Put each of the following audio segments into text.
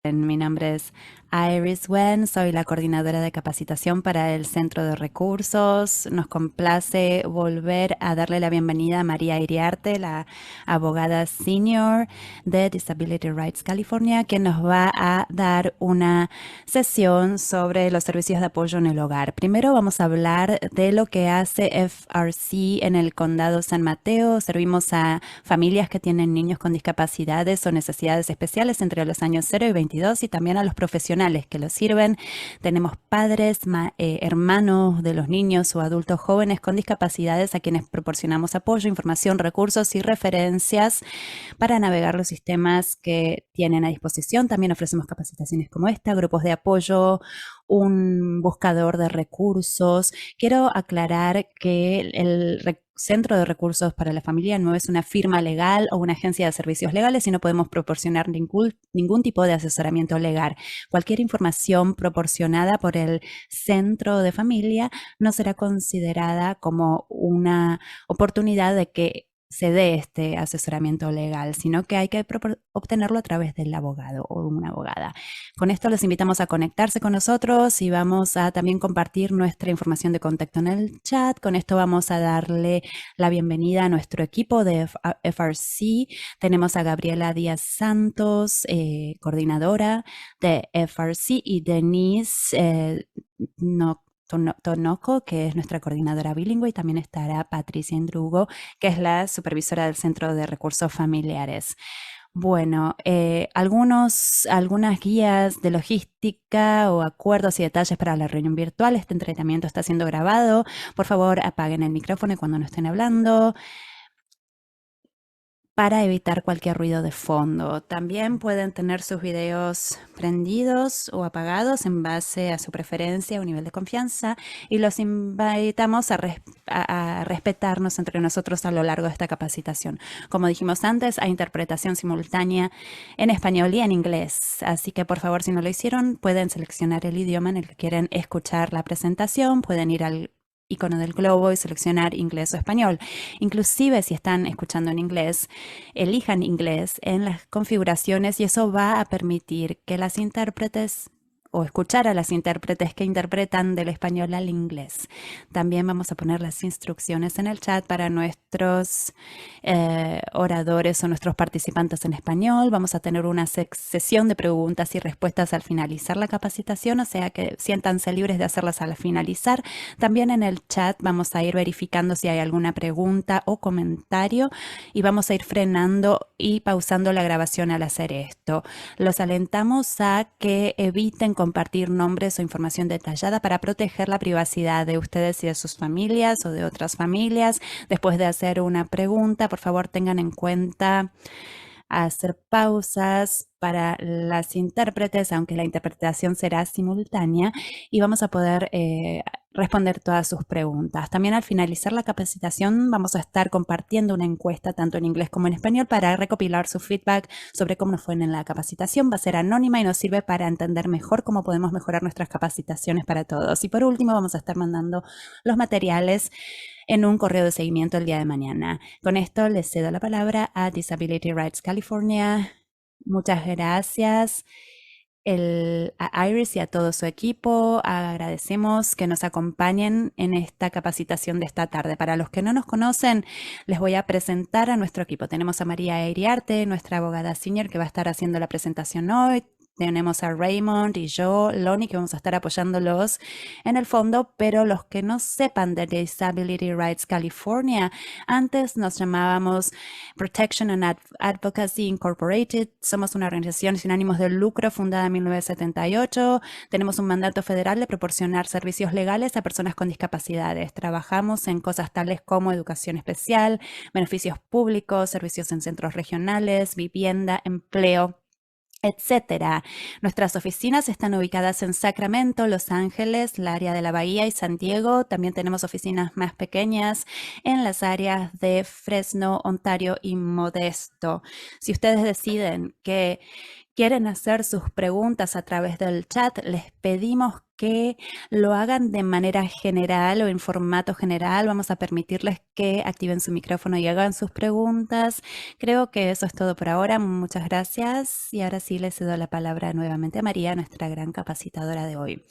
Mi nombre es Iris Wen, soy la coordinadora de capacitación para el Centro de Recursos. Nos complace volver a darle la bienvenida a María Iriarte, la abogada senior de Disability Rights California, que nos va a dar una sesión sobre los servicios de apoyo en el hogar. Primero vamos a hablar de lo que hace FRC en el Condado San Mateo. Servimos a familias que tienen niños con discapacidades o necesidades especiales entre los años 0 y 22 y también a los profesionales que los sirven. Tenemos padres, hermanos de los niños o adultos jóvenes con discapacidades a quienes proporcionamos apoyo, información, recursos y referencias para navegar los sistemas que tienen a disposición. También ofrecemos capacitaciones como esta, grupos de apoyo, un buscador de recursos. Quiero aclarar que el Centro de Recursos para la Familia no es una firma legal o una agencia de servicios legales y no podemos proporcionar ningún tipo de asesoramiento legal. Cualquier información proporcionada por el Centro de Familia no será considerada como una oportunidad de que se dé este asesoramiento legal, sino que hay que obtenerlo a través del abogado o una abogada. Con esto los invitamos a conectarse con nosotros y vamos a también compartir nuestra información de contacto en el chat. Con esto vamos a darle la bienvenida a nuestro equipo de FRC. Tenemos a Gabriela Díaz Santos, coordinadora de FRC, y Denise Tonoco, que es nuestra coordinadora bilingüe, y también estará Patricia Indrugo, que es la supervisora del Centro de Recursos Familiares. Bueno, algunas guías de logística o acuerdos y detalles para la reunión virtual. Este entrenamiento está siendo grabado. Por favor, apaguen el micrófono cuando no estén hablando para evitar cualquier ruido de fondo. También pueden tener sus videos prendidos o apagados en base a su preferencia o nivel de confianza, y los invitamos a respetarnos entre nosotros a lo largo de esta capacitación. Como dijimos antes, hay interpretación simultánea en español y en inglés, así que por favor, si no lo hicieron, pueden seleccionar el idioma en el que quieren escuchar la presentación, pueden ir al icono del globo y seleccionar inglés o español. Inclusive si están escuchando en inglés, elijan inglés en las configuraciones y eso va a permitir que las intérpretes o escuchar a las intérpretes que interpretan del español al inglés. También vamos a poner las instrucciones en el chat para nuestros oradores o nuestros participantes en español. Vamos a tener una sesión de preguntas y respuestas al finalizar la capacitación, o sea que siéntanse libres de hacerlas al finalizar. También en el chat vamos a ir verificando si hay alguna pregunta o comentario y vamos a ir frenando y pausando la grabación al hacer esto. Los alentamos a que eviten compartir nombres o información detallada para proteger la privacidad de ustedes y de sus familias o de otras familias. Después de hacer una pregunta, por favor tengan en cuenta hacer pausas para las intérpretes, aunque la interpretación será simultánea, y vamos a poder responder todas sus preguntas. También al finalizar la capacitación vamos a estar compartiendo una encuesta tanto en inglés como en español para recopilar su feedback sobre cómo nos fue en la capacitación. Va a ser anónima y nos sirve para entender mejor cómo podemos mejorar nuestras capacitaciones para todos. Y por último vamos a estar mandando los materiales en un correo de seguimiento el día de mañana. Con esto les cedo la palabra a Disability Rights California. Muchas gracias a Iris y a todo su equipo. Agradecemos que nos acompañen en esta capacitación de esta tarde. Para los que no nos conocen, les voy a presentar a nuestro equipo. Tenemos a María Iriarte, nuestra abogada senior, que va a estar haciendo la presentación hoy. Tenemos a Raymond y yo, Lonnie, que vamos a estar apoyándolos en el fondo, pero los que no sepan de Disability Rights California, antes nos llamábamos Protection and Advocacy Incorporated. Somos una organización sin ánimos de lucro fundada en 1978. Tenemos un mandato federal de proporcionar servicios legales a personas con discapacidades. Trabajamos en cosas tales como educación especial, beneficios públicos, servicios en centros regionales, vivienda, empleo, etcétera. Nuestras oficinas están ubicadas en Sacramento, Los Ángeles, la área de la Bahía y San Diego. También tenemos oficinas más pequeñas en las áreas de Fresno, Ontario y Modesto. Si ustedes deciden que quieren hacer sus preguntas a través del chat, les pedimos que lo hagan de manera general o en formato general. Vamos a permitirles que activen su micrófono y hagan sus preguntas. Creo que eso es todo por ahora. Muchas gracias. Y ahora sí le cedo la palabra nuevamente a María, nuestra gran capacitadora de hoy.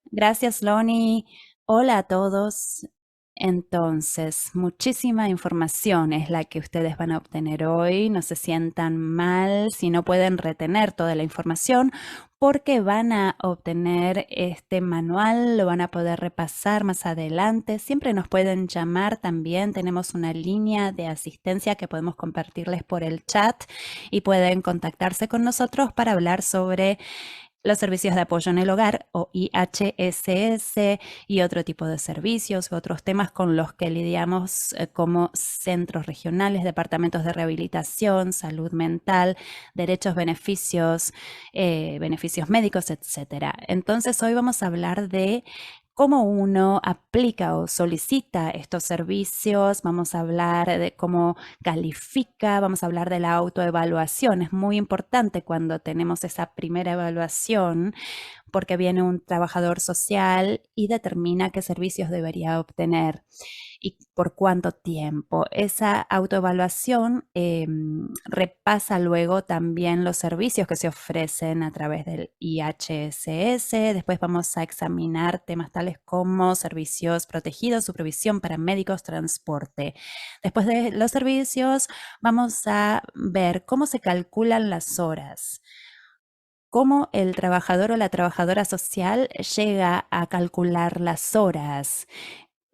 Gracias, Loni. Hola a todos. Entonces, muchísima información es la que ustedes van a obtener hoy. No se sientan mal si no pueden retener toda la información, porque van a obtener este manual, lo van a poder repasar más adelante. Siempre nos pueden llamar también. Tenemos una línea de asistencia que podemos compartirles por el chat y pueden contactarse con nosotros para hablar sobre los servicios de apoyo en el hogar o IHSS y otro tipo de servicios u otros temas con los que lidiamos como centros regionales, departamentos de rehabilitación, salud mental, derechos, beneficios, beneficios médicos, etcétera. Entonces hoy vamos a hablar de cómo uno aplica o solicita estos servicios. Vamos a hablar de cómo califica, vamos a hablar de la autoevaluación. Es muy importante cuando tenemos esa primera evaluación, porque viene un trabajador social y determina qué servicios debería obtener y por cuánto tiempo. Esa autoevaluación repasa luego también los servicios que se ofrecen a través del IHSS. Después vamos a examinar temas tales como servicios protegidos, supervisión para médicos, transporte. Después de los servicios vamos a ver cómo se calculan las horas, cómo el trabajador o la trabajadora social llega a calcular las horas.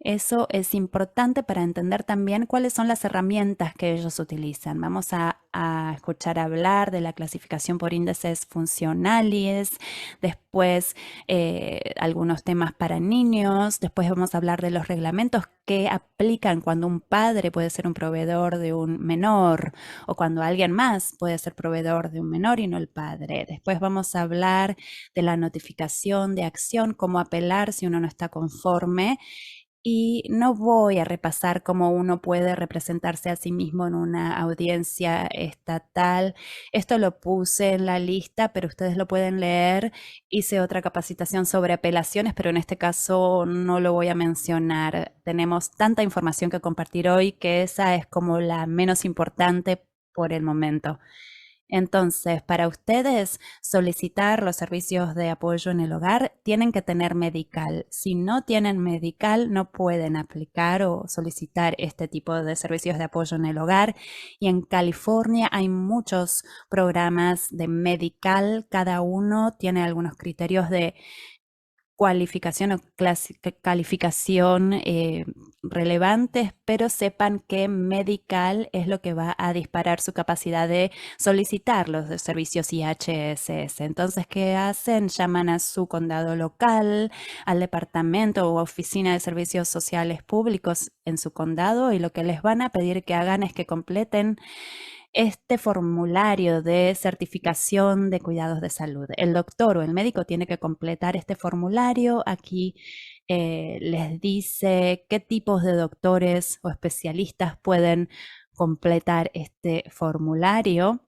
Eso es importante para entender también cuáles son las herramientas que ellos utilizan. Vamos a escuchar hablar de la clasificación por índices funcionales, después algunos temas para niños, después vamos a hablar de los reglamentos que aplican cuando un padre puede ser un proveedor de un menor o cuando alguien más puede ser proveedor de un menor y no el padre. Después vamos a hablar de la notificación de acción, cómo apelar si uno no está conforme. Y no voy a repasar cómo uno puede representarse a sí mismo en una audiencia estatal. Esto lo puse en la lista, pero ustedes lo pueden leer. Hice otra capacitación sobre apelaciones, pero en este caso no lo voy a mencionar. Tenemos tanta información que compartir hoy que esa es como la menos importante por el momento. Entonces, para ustedes solicitar los servicios de apoyo en el hogar, tienen que tener medical. Si no tienen medical, no pueden aplicar o solicitar este tipo de servicios de apoyo en el hogar. Y en California hay muchos programas de medical. Cada uno tiene algunos criterios de cualificación o calificación relevantes, pero sepan que medical es lo que va a disparar su capacidad de solicitar los servicios IHSS. Entonces, ¿qué hacen? Llaman a su condado local, al departamento o oficina de servicios sociales públicos en su condado, y lo que les van a pedir que hagan es que completen este formulario de certificación de cuidados de salud. El doctor o el médico tiene que completar este formulario. Aquí les dice qué tipos de doctores o especialistas pueden completar este formulario.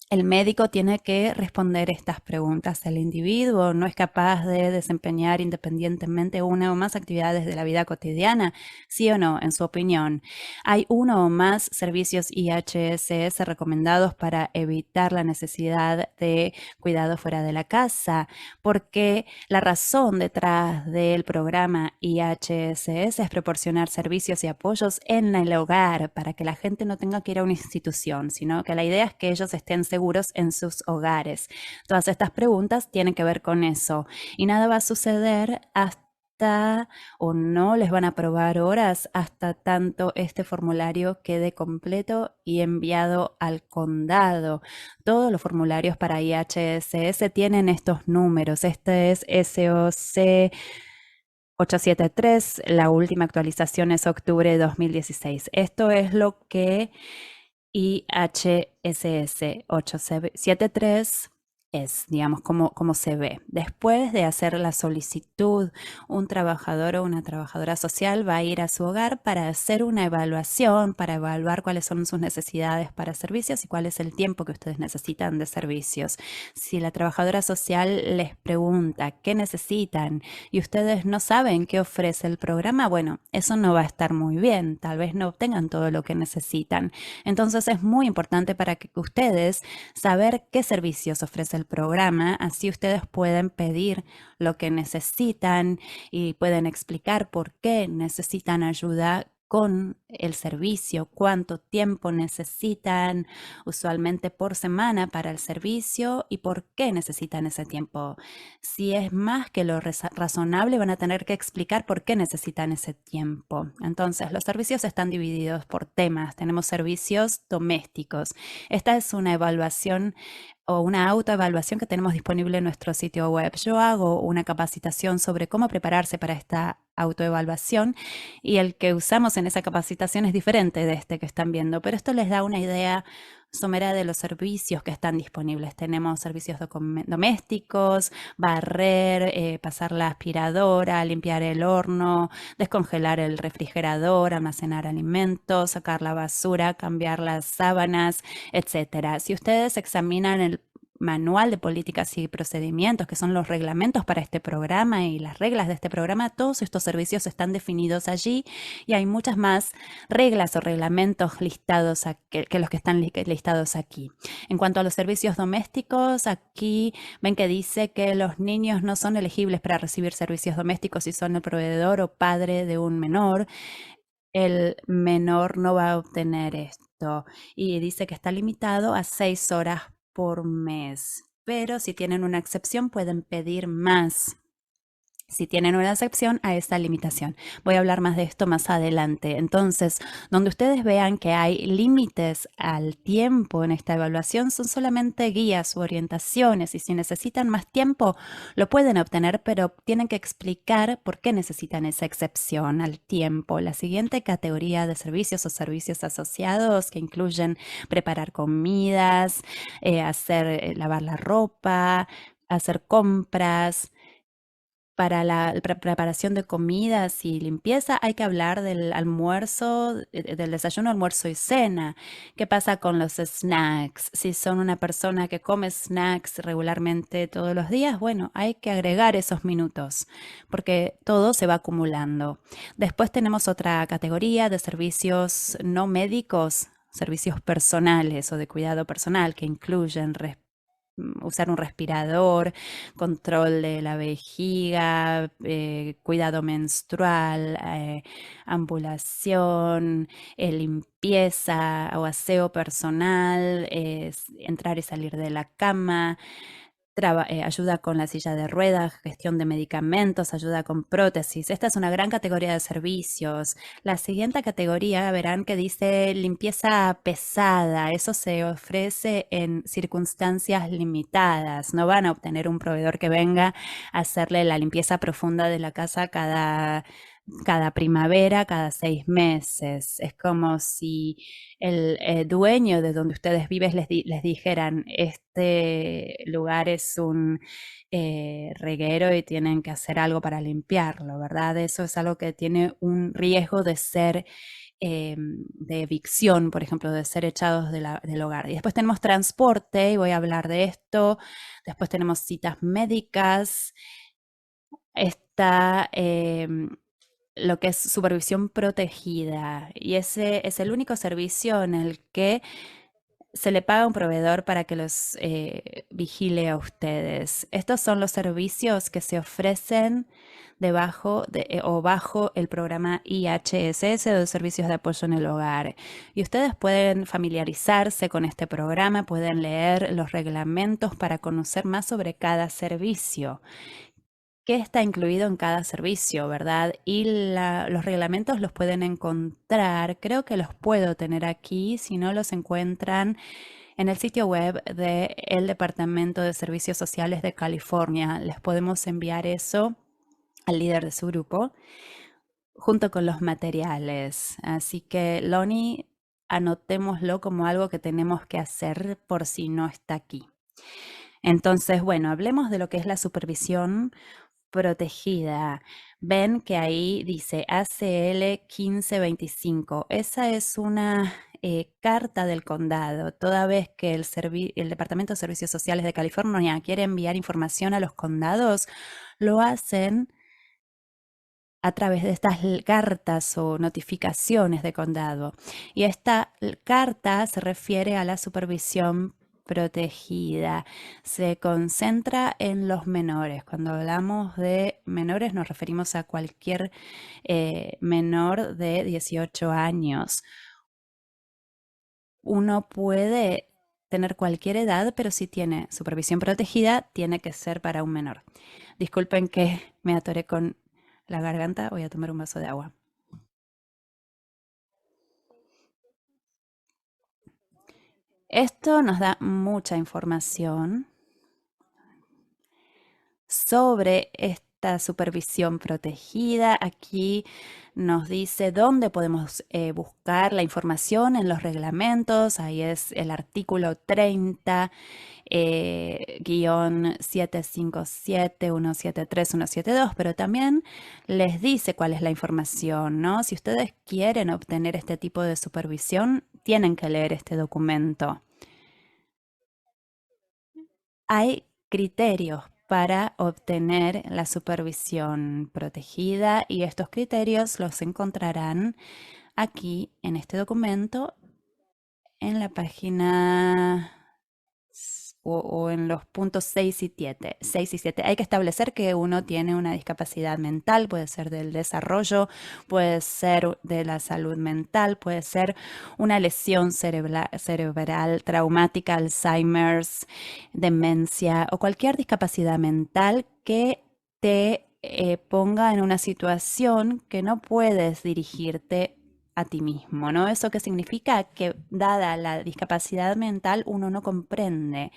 El médico tiene que responder estas preguntas. El individuo no es capaz de desempeñar independientemente una o más actividades de la vida cotidiana, ¿sí o no? En su opinión, ¿hay uno o más servicios IHSS recomendados para evitar la necesidad de cuidado fuera de la casa? Porque la razón detrás del programa IHSS es proporcionar servicios y apoyos en el hogar para que la gente no tenga que ir a una institución, sino que la idea es que ellos estén seguros en sus hogares. Todas estas preguntas tienen que ver con eso y nada va a suceder hasta o no les van a aprobar horas hasta tanto este formulario quede completo y enviado al condado. Todos los formularios para IHSS tienen estos números. Este es SOC 873, la última actualización es octubre de 2016. Esto es lo que IHSS 873 es, digamos, cómo se ve. Después de hacer la solicitud, un trabajador o una trabajadora social va a ir a su hogar para hacer una evaluación, para evaluar cuáles son sus necesidades para servicios y cuál es el tiempo que ustedes necesitan de servicios. Si la trabajadora social les pregunta qué necesitan y ustedes no saben qué ofrece el programa, bueno, eso no va a estar muy bien. Tal vez no obtengan todo lo que necesitan. Entonces es muy importante para que ustedes saber qué servicios ofrece el programa, así ustedes pueden pedir lo que necesitan y pueden explicar por qué necesitan ayuda con el servicio, cuánto tiempo necesitan usualmente por semana para el servicio y por qué necesitan ese tiempo. Si es más que lo razonable, van a tener que explicar por qué necesitan ese tiempo. Entonces, los servicios están divididos por temas. Tenemos servicios domésticos. Esta es una evaluación o una autoevaluación que tenemos disponible en nuestro sitio web. Yo hago una capacitación sobre cómo prepararse para esta autoevaluación y el que usamos en esa capacitación es diferente de este que están viendo, pero esto les da una idea somera de los servicios que están disponibles. Tenemos servicios domésticos, barrer, pasar la aspiradora, limpiar el horno, descongelar el refrigerador, almacenar alimentos, sacar la basura, cambiar las sábanas, etcétera. Si ustedes examinan el manual de políticas y procedimientos, que son los reglamentos para este programa y las reglas de este programa, todos estos servicios están definidos allí y hay muchas más reglas o reglamentos listados que los que están listados aquí. En cuanto a los servicios domésticos, aquí ven que dice que los niños no son elegibles para recibir servicios domésticos si son el proveedor o padre de un menor. El menor no va a obtener esto y dice que está limitado a 6 horas por mes. Pero si tienen una excepción, pueden pedir más. Si tienen una excepción a esta limitación. Voy a hablar más de esto más adelante. Entonces, donde ustedes vean que hay límites al tiempo en esta evaluación, son solamente guías u orientaciones y si necesitan más tiempo, lo pueden obtener, pero tienen que explicar por qué necesitan esa excepción al tiempo. La siguiente categoría de servicios o servicios asociados que incluyen preparar comidas, lavar la ropa, hacer compras, para la preparación de comidas y limpieza hay que hablar del almuerzo, del desayuno, almuerzo y cena. ¿Qué pasa con los snacks? Si son una persona que come snacks regularmente todos los días, bueno, hay que agregar esos minutos porque todo se va acumulando. Después tenemos otra categoría de servicios no médicos, servicios personales o de cuidado personal que incluyen usar un respirador, control de la vejiga, cuidado menstrual, ambulación, limpieza o aseo personal, entrar y salir de la cama, ayuda con la silla de ruedas, gestión de medicamentos, ayuda con prótesis. Esta es una gran categoría de servicios. La siguiente categoría verán que dice limpieza pesada. Eso se ofrece en circunstancias limitadas. No van a obtener un proveedor que venga a hacerle la limpieza profunda de la casa cada primavera, cada 6 meses. Es como si el dueño de donde ustedes viven les dijeran, este lugar es un reguero y tienen que hacer algo para limpiarlo, ¿verdad? Eso es algo que tiene un riesgo de ser de evicción, por ejemplo, de ser echados del hogar. Y después tenemos transporte, y voy a hablar de esto. Después tenemos citas médicas. Está lo que es supervisión protegida y ese es el único servicio en el que se le paga a un proveedor para que los vigile a ustedes. Estos son los servicios que se ofrecen o bajo el programa IHSS de Servicios de Apoyo en el Hogar. Y ustedes pueden familiarizarse con este programa, pueden leer los reglamentos para conocer más sobre cada servicio qué está incluido en cada servicio, ¿verdad? Y los reglamentos los pueden encontrar, creo que los puedo tener aquí, si no los encuentran en el sitio web del Departamento de Servicios Sociales de California. Les podemos enviar eso al líder de su grupo junto con los materiales. Así que, Lonnie, anotémoslo como algo que tenemos que hacer por si no está aquí. Entonces, bueno, hablemos de lo que es la supervisión protegida. Ven que ahí dice ACL 1525. Esa es una carta del condado. Toda vez que el Departamento de Servicios Sociales de California quiere enviar información a los condados, lo hacen a través de estas cartas o notificaciones de condado. Y esta carta se refiere a la supervisión protegida. Se concentra en los menores. Cuando hablamos de menores nos referimos a cualquier menor de 18 años. Uno puede tener cualquier edad, pero si tiene supervisión protegida, tiene que ser para un menor. Disculpen que me atoré con la garganta, voy a tomar un vaso de agua. Esto nos da mucha información sobre esta supervisión protegida. Aquí nos dice dónde podemos buscar la información en los reglamentos. Ahí es el artículo 30, guión 757, 173, 172, pero también les dice cuál es la información, ¿no? Si ustedes quieren obtener este tipo de supervisión, tienen que leer este documento. Hay criterios para obtener la supervisión protegida y estos criterios los encontrarán aquí en este documento en la página o en los puntos 6 y 7. 6 y 7. Hay que establecer que uno tiene una discapacidad mental, puede ser del desarrollo, puede ser de la salud mental, puede ser una lesión cerebral traumática, Alzheimer's, demencia o cualquier discapacidad mental que te ponga en una situación que no puedes dirigirte a ti mismo, ¿no? ¿Eso qué significa? Que dada la discapacidad mental uno no comprende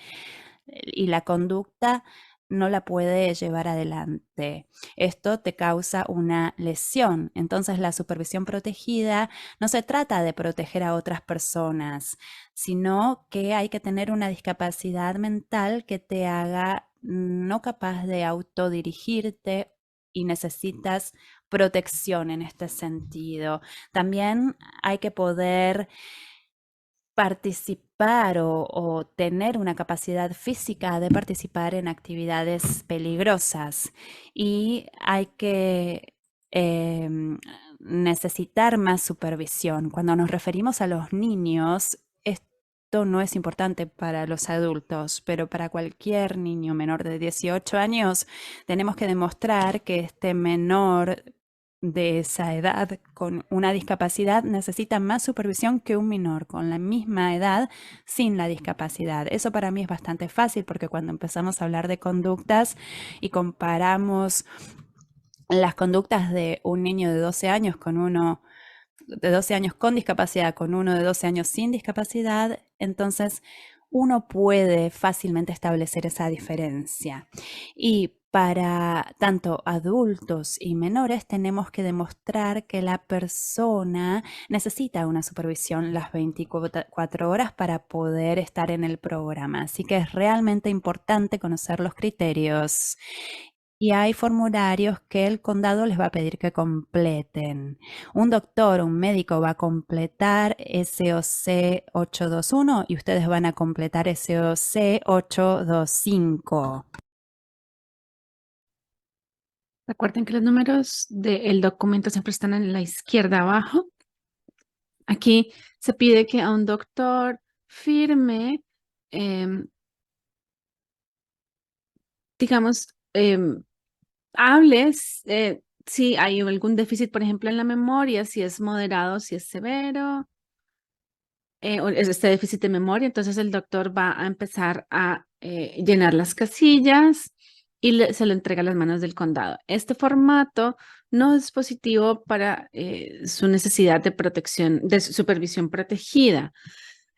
y la conducta no la puede llevar adelante. Esto te causa una lesión. Entonces la supervisión protegida no se trata de proteger a otras personas, sino que hay que tener una discapacidad mental que te haga no capaz de autodirigirte y necesitas protección en este sentido. También hay que poder participar o tener una capacidad física de participar en actividades peligrosas y hay que necesitar más supervisión. Cuando nos referimos a los niños, esto no es importante para los adultos, pero para cualquier niño menor de 18 años tenemos que demostrar que este menor de esa edad con una discapacidad necesita más supervisión que un menor con la misma edad sin la discapacidad. Eso para mí es bastante fácil porque cuando empezamos a hablar de conductas y comparamos las conductas de un niño de 12 años con uno de 12 años con discapacidad con uno de 12 años sin discapacidad, entonces uno puede fácilmente establecer esa diferencia. Y para tanto adultos y menores tenemos que demostrar que la persona necesita una supervisión las 24 horas para poder estar en el programa. Así que es realmente importante conocer los criterios. Y hay formularios que el condado les va a pedir que completen. Un doctor, un médico va a completar SOC 821 y ustedes van a completar SOC 825. Recuerden que los números del documento siempre están en la izquierda abajo. Aquí se pide que a un doctor firme, digamos, hables si hay algún déficit, por ejemplo, en la memoria, si es moderado, si es severo, o es este déficit de memoria, entonces el doctor va a empezar a llenar las casillas y se lo entrega a las manos del condado. Este formato no es positivo para su necesidad de protección, de supervisión protegida.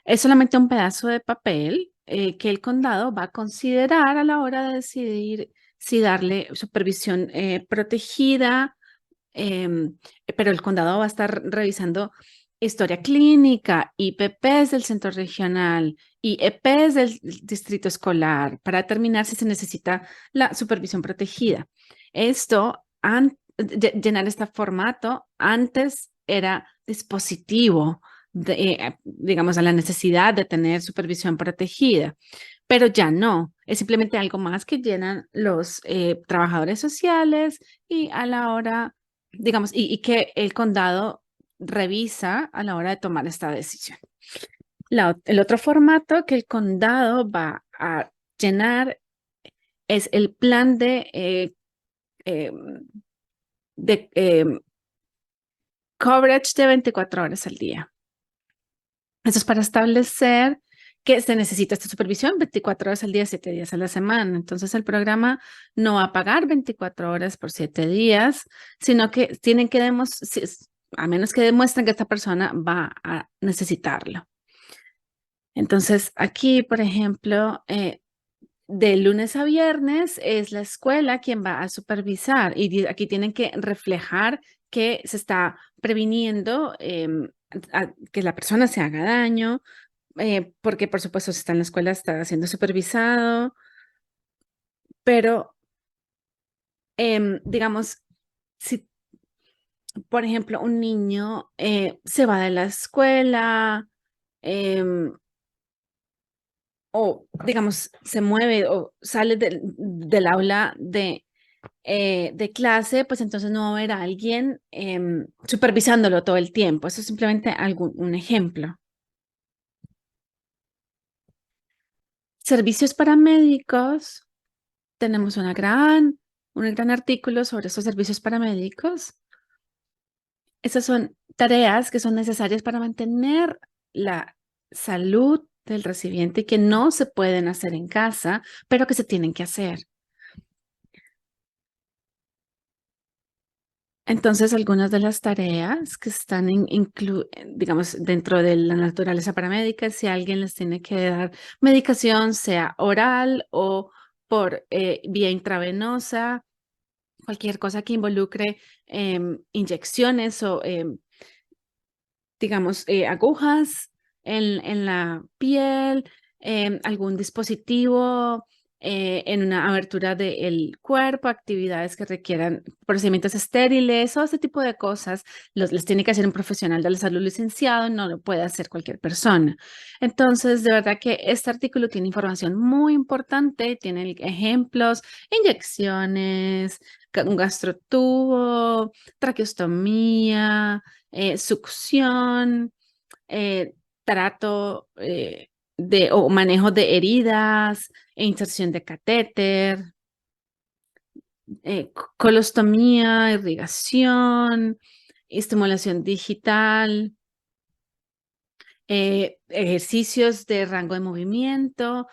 Es solamente un pedazo de papel que el condado va a considerar a la hora de decidir si darle supervisión protegida, pero el condado va a estar revisando historia clínica, IPPs del centro regional, y EPs del distrito escolar para determinar si se necesita la supervisión protegida. Esto, llenar este formato, antes era dispositivo, digamos, a la necesidad de tener supervisión protegida, pero ya no, es simplemente algo más que llenan los trabajadores sociales y a la hora, digamos, y que el condado revisa a la hora de tomar esta decisión. El otro formato que el condado va a llenar es el plan de coverage de 24 horas al día. Eso es para establecer que se necesita esta supervisión 24 horas al día, 7 días a la semana. Entonces el programa no va a pagar 24 horas por 7 días, sino que tienen que demostrar, a menos que demuestren que esta persona va a necesitarlo. Entonces aquí, por ejemplo, de lunes a viernes es la escuela quien va a supervisar y aquí tienen que reflejar que se está previniendo que la persona se haga daño, porque por supuesto si está en la escuela está siendo supervisado, pero digamos, si por ejemplo un niño se va de la escuela, em, o digamos, se mueve o sale del aula de clase, pues entonces no va a haber a alguien supervisándolo todo el tiempo. Eso es simplemente un ejemplo. Servicios paramédicos. Tenemos un gran artículo sobre esos servicios paramédicos. Esas son tareas que son necesarias para mantener la salud del recipiente y que no se pueden hacer en casa, pero que se tienen que hacer. Entonces, algunas de las tareas que están, digamos, dentro de la naturaleza paramédica, si alguien les tiene que dar medicación, sea oral o por vía intravenosa, cualquier cosa que involucre inyecciones o digamos, agujas en la piel, algún dispositivo en una abertura del cuerpo, actividades que requieran procedimientos estériles o ese tipo de cosas, les tiene que hacer un profesional de la salud licenciado, no lo puede hacer cualquier persona. Entonces, de verdad que este artículo tiene información muy importante, tiene ejemplos, inyecciones, un gastrotubo, traqueostomía, succión, trato o manejo de heridas, inserción de catéter, colostomía, irrigación, estimulación digital, ejercicios de rango de movimiento.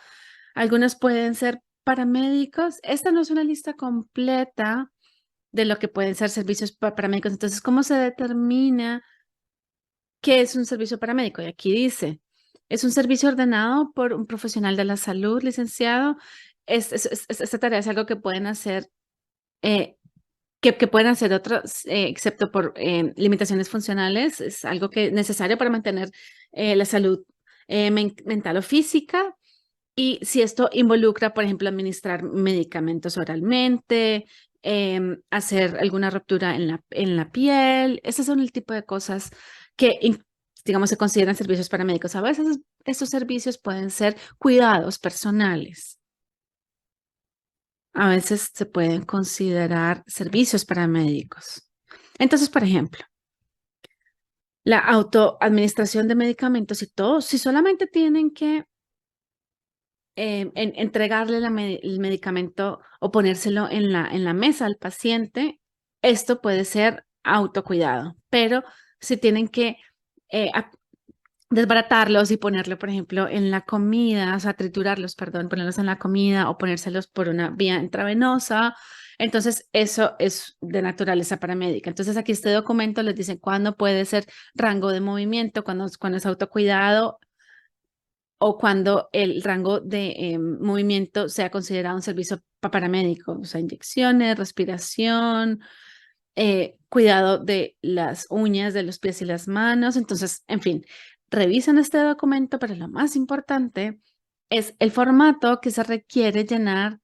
Algunos pueden ser paramédicos. Esta no es una lista completa de lo que pueden ser servicios paramédicos. Entonces, ¿cómo se determina qué es un servicio paramédico? Y aquí dice, es un servicio ordenado por un profesional de la salud, licenciado. Esta tarea es algo que pueden hacer, que pueden hacer otros, excepto por limitaciones funcionales. Es algo que es necesario para mantener la salud mental o física. Y si esto involucra, por ejemplo, administrar medicamentos oralmente, hacer alguna ruptura en la piel, esos son el tipo de cosas que, digamos, se consideran servicios paramédicos. A veces estos servicios pueden ser cuidados personales. A veces se pueden considerar servicios paramédicos. Entonces, por ejemplo, la autoadministración de medicamentos si solamente tienen que entregarle el medicamento o ponérselo en la mesa al paciente, esto puede ser autocuidado, pero si tienen que eh, a- desbaratarlos y ponerlo, por ejemplo, en la comida, o sea, triturarlos, perdón, ponerlos en la comida o ponérselos por una vía intravenosa, entonces eso es de naturaleza paramédica. Entonces aquí este documento les dice cuándo puede ser rango de movimiento, cuando es autocuidado o cuando el rango de movimiento sea considerado un servicio paramédico, o sea, inyecciones, respiración, cuidado de las uñas de los pies y las manos. Entonces, en fin, revisan este documento, pero lo más importante es el formato que se requiere llenar,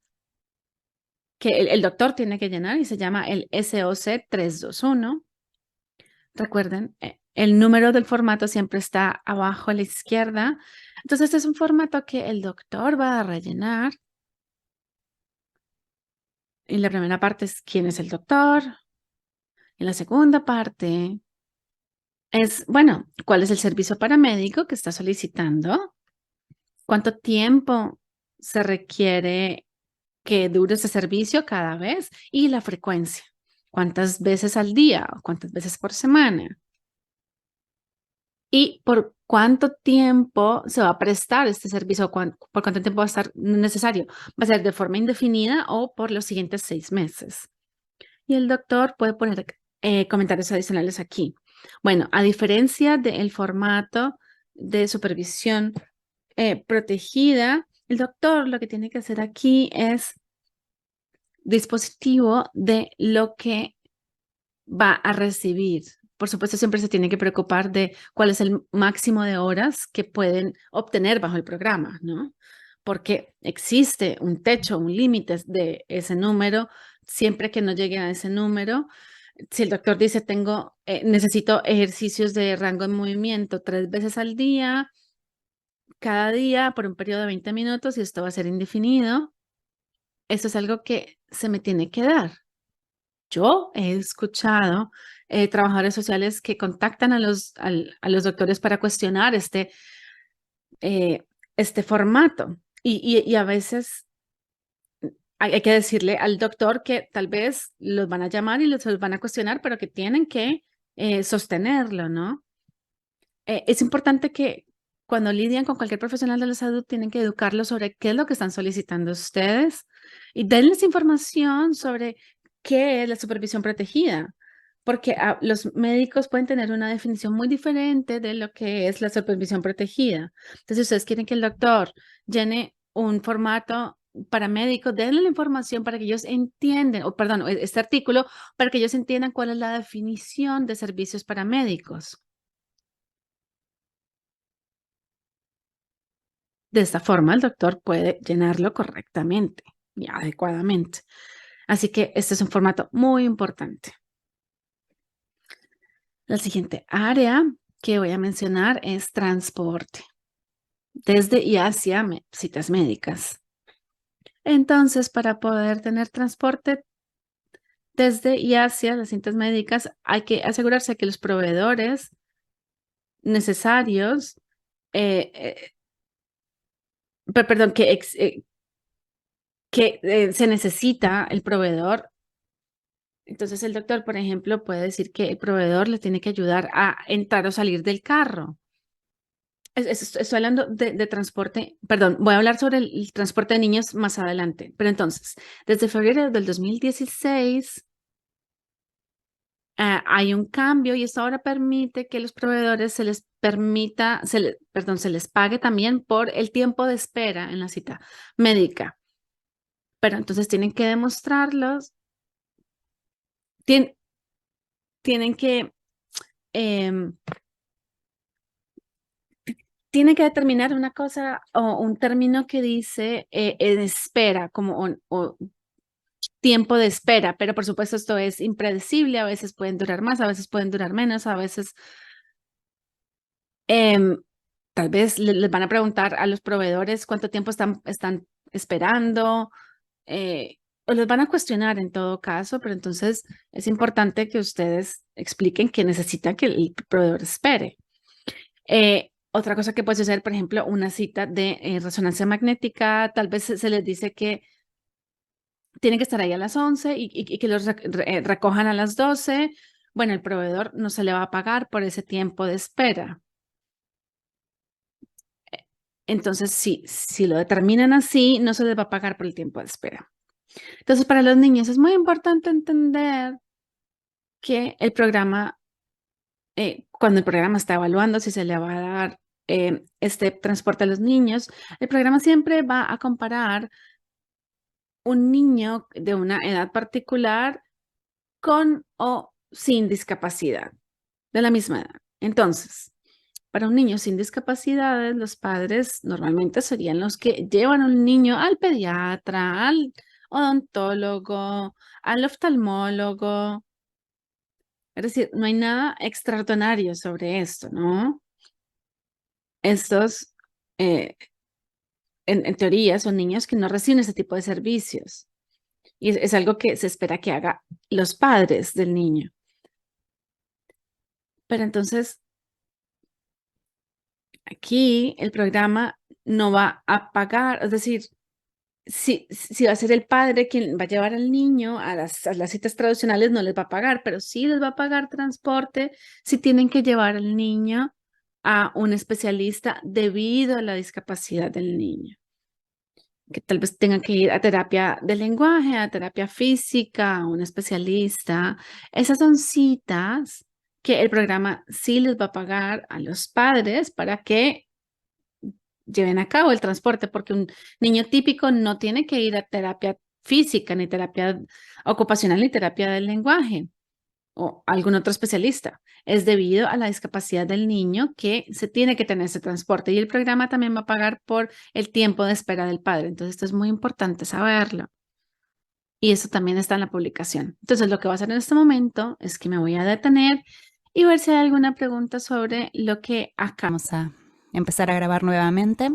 que el doctor tiene que llenar y se llama el SOC 321. Recuerden, el número del formato siempre está abajo a la izquierda. Entonces, este es un formato que el doctor va a rellenar. Y la primera parte es quién es el doctor. Y la segunda parte es, bueno, cuál es el servicio paramédico que está solicitando, cuánto tiempo se requiere que dure ese servicio cada vez y la frecuencia. ¿Cuántas veces al día o cuántas veces por semana? ¿Y por cuánto tiempo se va a prestar este servicio? ¿Por cuánto tiempo va a estar necesario? ¿Va a ser de forma indefinida o por los siguientes 6 meses? Y el doctor puede poner comentarios adicionales aquí. Bueno, a diferencia del formato de supervisión protegida, el doctor lo que tiene que hacer aquí es dispositivo de lo que va a recibir. Por supuesto, siempre se tiene que preocupar de cuál es el máximo de horas que pueden obtener bajo el programa, ¿no? Porque existe un techo, un límite de ese número. Siempre que no llegue a ese número, si el doctor dice, necesito ejercicios de rango de movimiento 3 veces al día, cada día por un periodo de 20 minutos y esto va a ser indefinido, eso es algo que se me tiene que dar. Yo he escuchado trabajadores sociales que contactan a los doctores para cuestionar eh, este formato y a veces hay que decirle al doctor que tal vez los van a llamar y los van a cuestionar, pero que tienen que sostenerlo, ¿no? Es importante que cuando lidian con cualquier profesional de la salud, tienen que educarlos sobre qué es lo que están solicitando ustedes y denles información sobre qué es la supervisión protegida, porque los médicos pueden tener una definición muy diferente de lo que es la supervisión protegida. Entonces, si ustedes quieren que el doctor llene un formato paramédico, denle la información para que ellos entiendan, o perdón, este artículo, para que ellos entiendan cuál es la definición de servicios paramédicos. De esta forma, el doctor puede llenarlo correctamente y adecuadamente. Así que este es un formato muy importante. La siguiente área que voy a mencionar es transporte, desde y hacia citas médicas. Entonces, para poder tener transporte desde y hacia las citas médicas, hay que asegurarse que los proveedores necesarios, perdón, que se necesita el proveedor. Entonces el doctor, por ejemplo, puede decir que el proveedor le tiene que ayudar a entrar o salir del carro. Estoy hablando de transporte, perdón, voy a hablar sobre el transporte de niños más adelante. Pero entonces, desde febrero del 2016 hay un cambio y esto ahora permite que los proveedores se les permita, perdón, se les pague también por el tiempo de espera en la cita médica. Pero entonces tienen que demostrarlos, tienen que em, tiene que determinar una cosa o un término que dice en espera, como o tiempo de espera, pero por supuesto esto es impredecible, a veces pueden durar más, a veces pueden durar menos, a veces em, tal vez les van a preguntar a los proveedores cuánto tiempo están esperando, o les van a cuestionar en todo caso, pero entonces es importante que ustedes expliquen que necesitan que el proveedor espere. Otra cosa que puede ser, por ejemplo, una cita de resonancia magnética, tal vez se les dice que tienen que estar ahí a las 11 y que los recojan a las 12. Bueno, el proveedor no se le va a pagar por ese tiempo de espera. Entonces, si lo determinan así, no se les va a pagar por el tiempo de espera. Entonces, para los niños es muy importante entender que el programa, cuando el programa está evaluando si se le va a dar este transporte a los niños, el programa siempre va a comparar un niño de una edad particular con o sin discapacidad, de la misma edad. Entonces, Para un niño sin discapacidades, los padres normalmente serían los que llevan a un niño al pediatra, al odontólogo, al oftalmólogo. Es decir, no hay nada extraordinario sobre esto, ¿no? Estos, eh, en teoría, son niños que no reciben ese tipo de servicios. Y es algo que se espera que haga los padres del niño. Pero entonces, aquí el programa no va a pagar, es decir, si va a ser el padre quien va a llevar al niño a las citas tradicionales, no les va a pagar, pero sí les va a pagar transporte si tienen que llevar al niño a un especialista debido a la discapacidad del niño, que tal vez tengan que ir a terapia de lenguaje, a terapia física, a un especialista. Esas son citas que el programa sí les va a pagar a los padres para que lleven a cabo el transporte, porque un niño típico no tiene que ir a terapia física, ni terapia ocupacional, ni terapia del lenguaje o algún otro especialista. Es debido a la discapacidad del niño que se tiene que tener ese transporte y el programa también va a pagar por el tiempo de espera del padre. Entonces, esto es muy importante saberlo. Y eso también está en la publicación. Entonces, lo que voy a hacer en este momento es que me voy a detener y ver si hay alguna pregunta sobre lo que acá. Vamos a empezar a grabar nuevamente.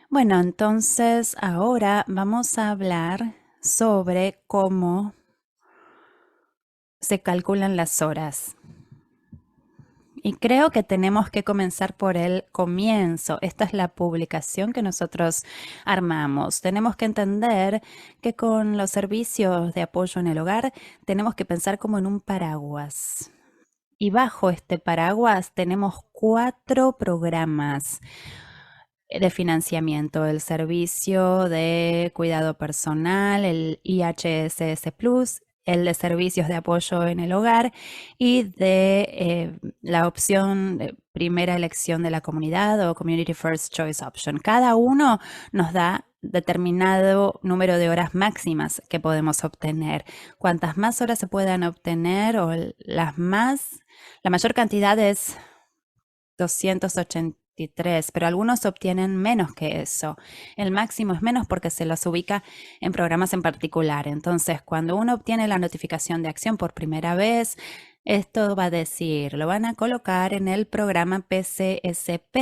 Bueno, entonces ahora vamos a hablar sobre cómo se calculan las horas. Y creo que tenemos que comenzar por el comienzo. Esta es la publicación que nosotros armamos. Tenemos que entender que con los servicios de apoyo en el hogar tenemos que pensar como en un paraguas. Y bajo este paraguas tenemos 4 programas de financiamiento: el servicio de cuidado personal, el IHSS Plus, el de servicios de apoyo en el hogar y de la opción de primera elección de la comunidad o Community First Choice Option. Cada uno nos da determinado número de horas máximas que podemos obtener. Cuantas más horas se puedan obtener o la mayor cantidad es 283, pero algunos obtienen menos que eso. El máximo es menos porque se los ubica en programas en particular. Entonces, cuando uno obtiene la notificación de acción por primera vez, esto va a decir, lo van a colocar en el programa PCSP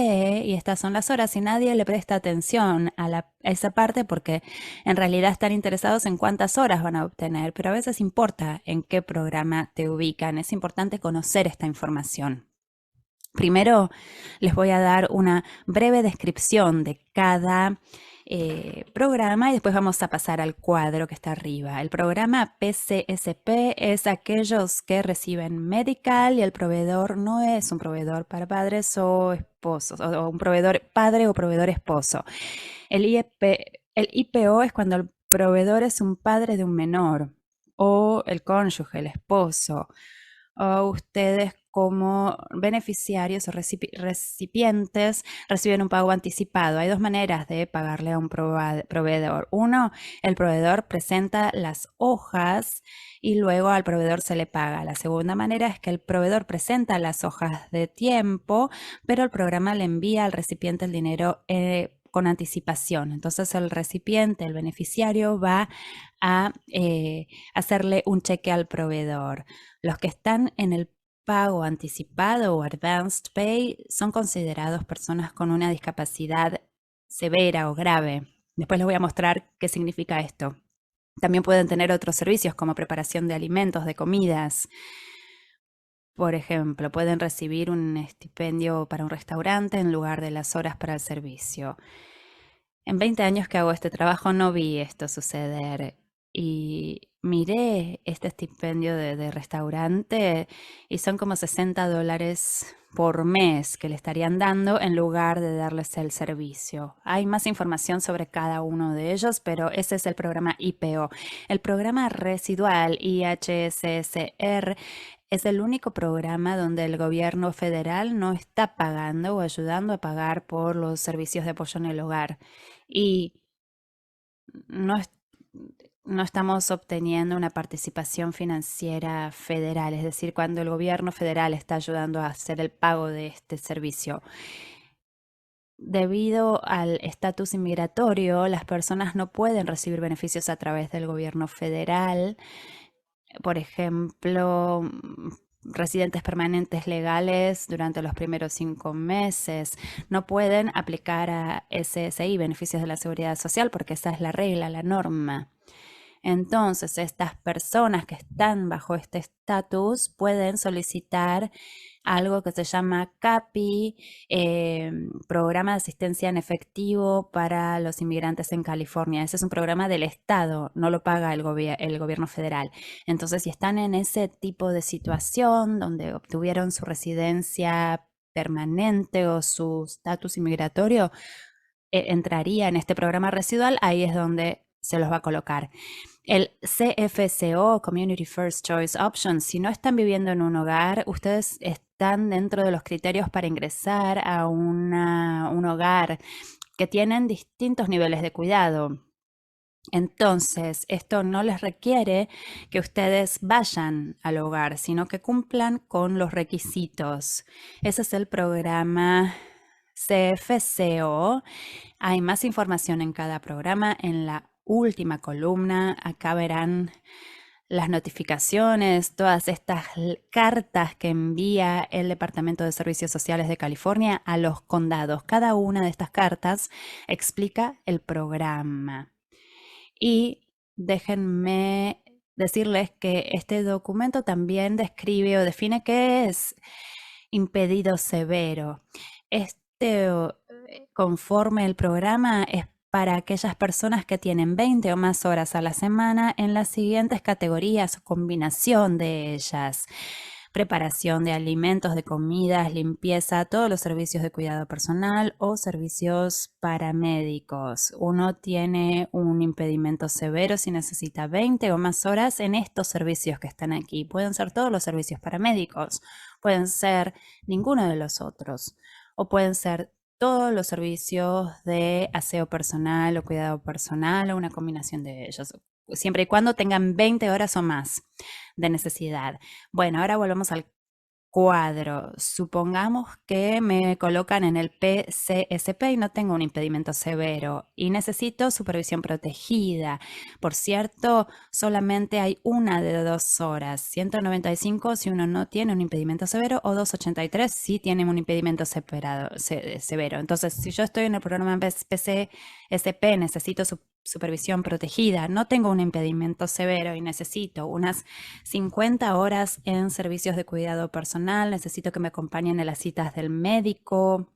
y estas son las horas y nadie le presta atención a esa parte porque en realidad están interesados en cuántas horas van a obtener, pero a veces importa en qué programa te ubican. Es importante conocer esta información. Primero les voy a dar una breve descripción de cada programa y después vamos a pasar al cuadro que está arriba. El programa PCSP es aquellos que reciben medical y el proveedor no es un proveedor para padres o esposos, o un proveedor padre o proveedor esposo. El IPO es cuando el proveedor es un padre de un menor o el cónyuge, el esposo, o ustedes como beneficiarios o recipientes reciben un pago anticipado. Hay 2 maneras de pagarle a un proveedor. Uno, el proveedor presenta las hojas y luego al proveedor se le paga. La segunda manera es que el proveedor presenta las hojas de tiempo, pero el programa le envía al recipiente el dinero con anticipación. Entonces el recipiente, el beneficiario, va a hacerle un cheque al proveedor. Los que están en el pago anticipado o advanced pay son considerados personas con una discapacidad severa o grave. Después les voy a mostrar qué significa esto. También pueden tener otros servicios como preparación de alimentos, de comidas. Por ejemplo, pueden recibir un estipendio para un restaurante en lugar de las horas para el servicio. En 20 años que hago este trabajo no vi esto suceder y miré este estipendio de restaurante y son como $60 por mes que le estarían dando en lugar de darles el servicio. Hay más información sobre cada uno de ellos, pero ese es el programa IPO. El programa residual IHSSR es el único programa donde el gobierno federal no está pagando o ayudando a pagar por los servicios de apoyo en el hogar. Y no es, no estamos obteniendo una participación financiera federal, es decir, cuando el gobierno federal está ayudando a hacer el pago de este servicio. Debido al estatus inmigratorio, las personas no pueden recibir beneficios a través del gobierno federal. Por ejemplo, residentes permanentes legales durante los primeros 5 meses no pueden aplicar a SSI, beneficios de la seguridad social, porque esa es la regla, la norma. Entonces, estas personas que están bajo este estatus pueden solicitar algo que se llama CAPI, Programa de Asistencia en Efectivo para los Inmigrantes en California. Ese es un programa del Estado, no lo paga el gobierno federal. Entonces, si están en ese tipo de situación donde obtuvieron su residencia permanente o su estatus inmigratorio, entraría en este programa residual, ahí es donde se los va a colocar. El CFCO, Community First Choice Option, si no están viviendo en un hogar, ustedes están dentro de los criterios para ingresar a un hogar que tienen distintos niveles de cuidado. Entonces, esto no les requiere que ustedes vayan al hogar, sino que cumplan con los requisitos. Ese es el programa CFCO. Hay más información en cada programa. En la última columna, acá verán las notificaciones, todas estas cartas que envía el Departamento de Servicios Sociales de California a los condados. Cada una de estas cartas explica el programa. Y déjenme decirles que este documento también describe o define qué es impedido severo. Este, conforme el programa, es para aquellas personas que tienen 20 o más horas a la semana en las siguientes categorías o combinación de ellas: preparación de alimentos, de comidas, limpieza, todos los servicios de cuidado personal o servicios paramédicos. Uno tiene un impedimento severo si necesita 20 o más horas en estos servicios que están aquí. Pueden ser todos los servicios paramédicos, pueden ser ninguno de los otros, o pueden ser todos los servicios de aseo personal o cuidado personal o una combinación de ellos, siempre y cuando tengan 20 horas o más de necesidad. Bueno, ahora volvemos al cuadro. Supongamos que me colocan en el PCSP y no tengo un impedimento severo y necesito supervisión protegida. Por cierto, solamente hay una de 2 horas, 195 si uno no tiene un impedimento severo o 283 si tiene un impedimento severo. Entonces, si yo estoy en el programa PCSP, necesito supervisión protegida, no tengo un impedimento severo y necesito unas 50 horas en servicios de cuidado personal, necesito que me acompañen en las citas del médico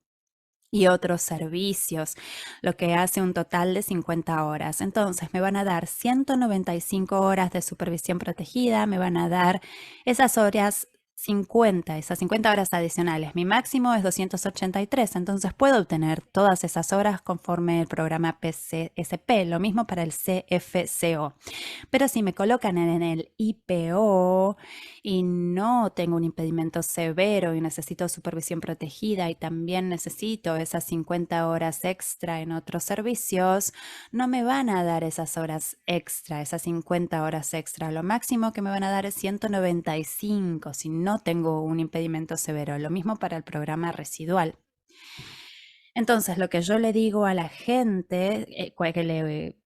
y otros servicios, lo que hace un total de 50 horas. Entonces me van a dar 195 horas de supervisión protegida, me van a dar esas horas 50, esas 50 horas adicionales. Mi máximo es 283, entonces puedo obtener todas esas horas conforme el programa PCSP, lo mismo para el CFCO. Pero si me colocan en el IPO y no tengo un impedimento severo y necesito supervisión protegida y también necesito esas 50 horas extra en otros servicios, no me van a dar esas horas extra, esas 50 horas extra. Lo máximo que me van a dar es 195 si no tengo un impedimento severo. Lo mismo para el programa residual. Entonces, lo que yo le digo a la gente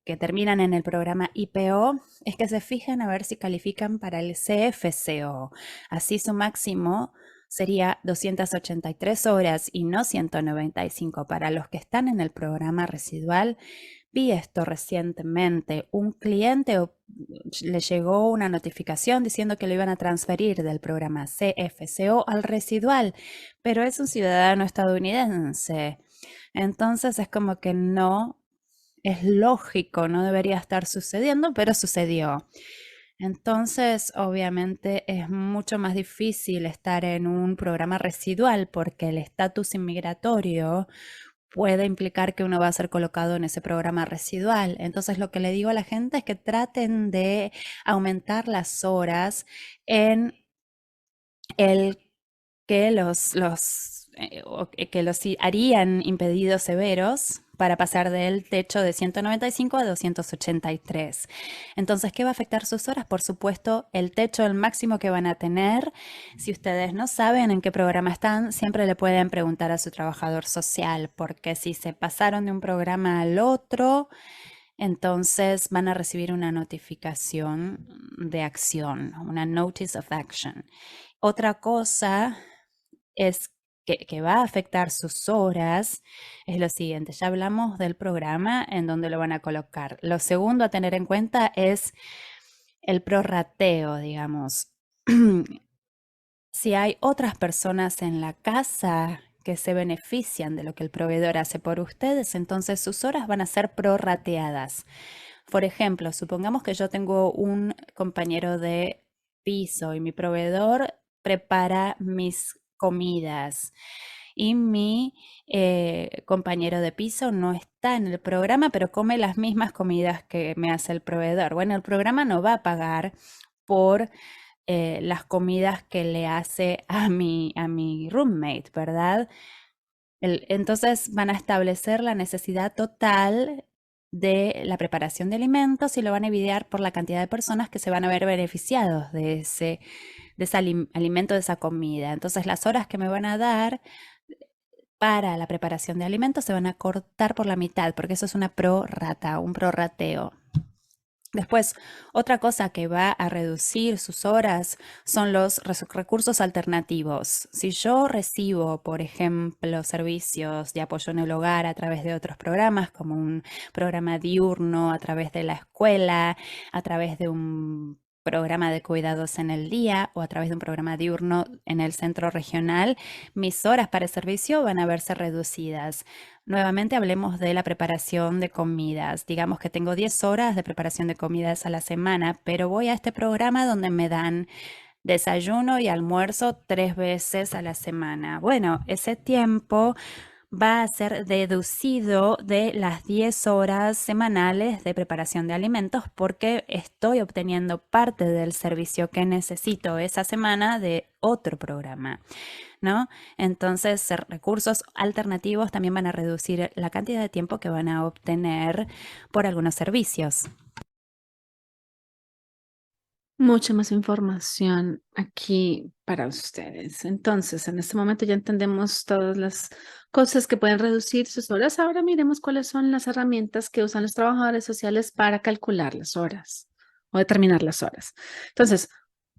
que terminan en el programa IPO es que se fijen a ver si califican para el CFCO. Así su máximo sería 283 horas y no 195 para los que están en el programa residual. Vi esto recientemente. Un cliente le llegó una notificación diciendo que lo iban a transferir del programa CFCO al residual, pero es un ciudadano estadounidense. Entonces es como que no es lógico, no debería estar sucediendo, pero sucedió. Entonces, obviamente es mucho más difícil estar en un programa residual porque el estatus inmigratorio puede implicar que uno va a ser colocado en ese programa residual. Entonces, lo que le digo a la gente es que traten de aumentar las horas en el que los harían impedidos severos para pasar del techo de 195 a 283. Entonces, ¿qué va a afectar sus horas? Por supuesto, el techo, el máximo que van a tener. Si ustedes no saben en qué programa están, siempre le pueden preguntar a su trabajador social, porque si se pasaron de un programa al otro, entonces van a recibir una notificación de acción, una notice of action. Otra cosa es que va a afectar sus horas es lo siguiente. Ya hablamos del programa en donde lo van a colocar. Lo segundo a tener en cuenta es el prorrateo, digamos. Si hay otras personas en la casa que se benefician de lo que el proveedor hace por ustedes, entonces sus horas van a ser prorrateadas. Por ejemplo, supongamos que yo tengo un compañero de piso y mi proveedor prepara mis comidas y mi compañero de piso no está en el programa, pero come las mismas comidas que me hace el proveedor. Bueno, el programa no va a pagar por las comidas que le hace a mi roommate, ¿verdad? Entonces van a establecer la necesidad total de la preparación de alimentos y lo van a dividir por la cantidad de personas que se van a ver beneficiados de ese alimento, de esa comida. Entonces las horas que me van a dar para la preparación de alimentos se van a cortar por la mitad, porque eso es una prorrata, un prorrateo. Después, otra cosa que va a reducir sus horas son los recursos alternativos. Si yo recibo, por ejemplo, servicios de apoyo en el hogar a través de otros programas, como un programa diurno, a través de la escuela, a través de un programa de cuidados en el día o a través de un programa diurno en el centro regional, mis horas para el servicio van a verse reducidas. Nuevamente hablemos de la preparación de comidas. Digamos que tengo 10 horas de preparación de comidas a la semana, pero voy a este programa donde me dan desayuno y almuerzo 3 veces a la semana. Bueno, ese tiempo va a ser deducido de las 10 horas semanales de preparación de alimentos porque estoy obteniendo parte del servicio que necesito esa semana de otro programa, ¿no? Entonces, recursos alternativos también van a reducir la cantidad de tiempo que van a obtener por algunos servicios. Mucha más información aquí para ustedes. Entonces, en este momento ya entendemos todas las cosas que pueden reducir sus horas. Ahora miremos cuáles son las herramientas que usan los trabajadores sociales para calcular las horas o determinar las horas. Entonces,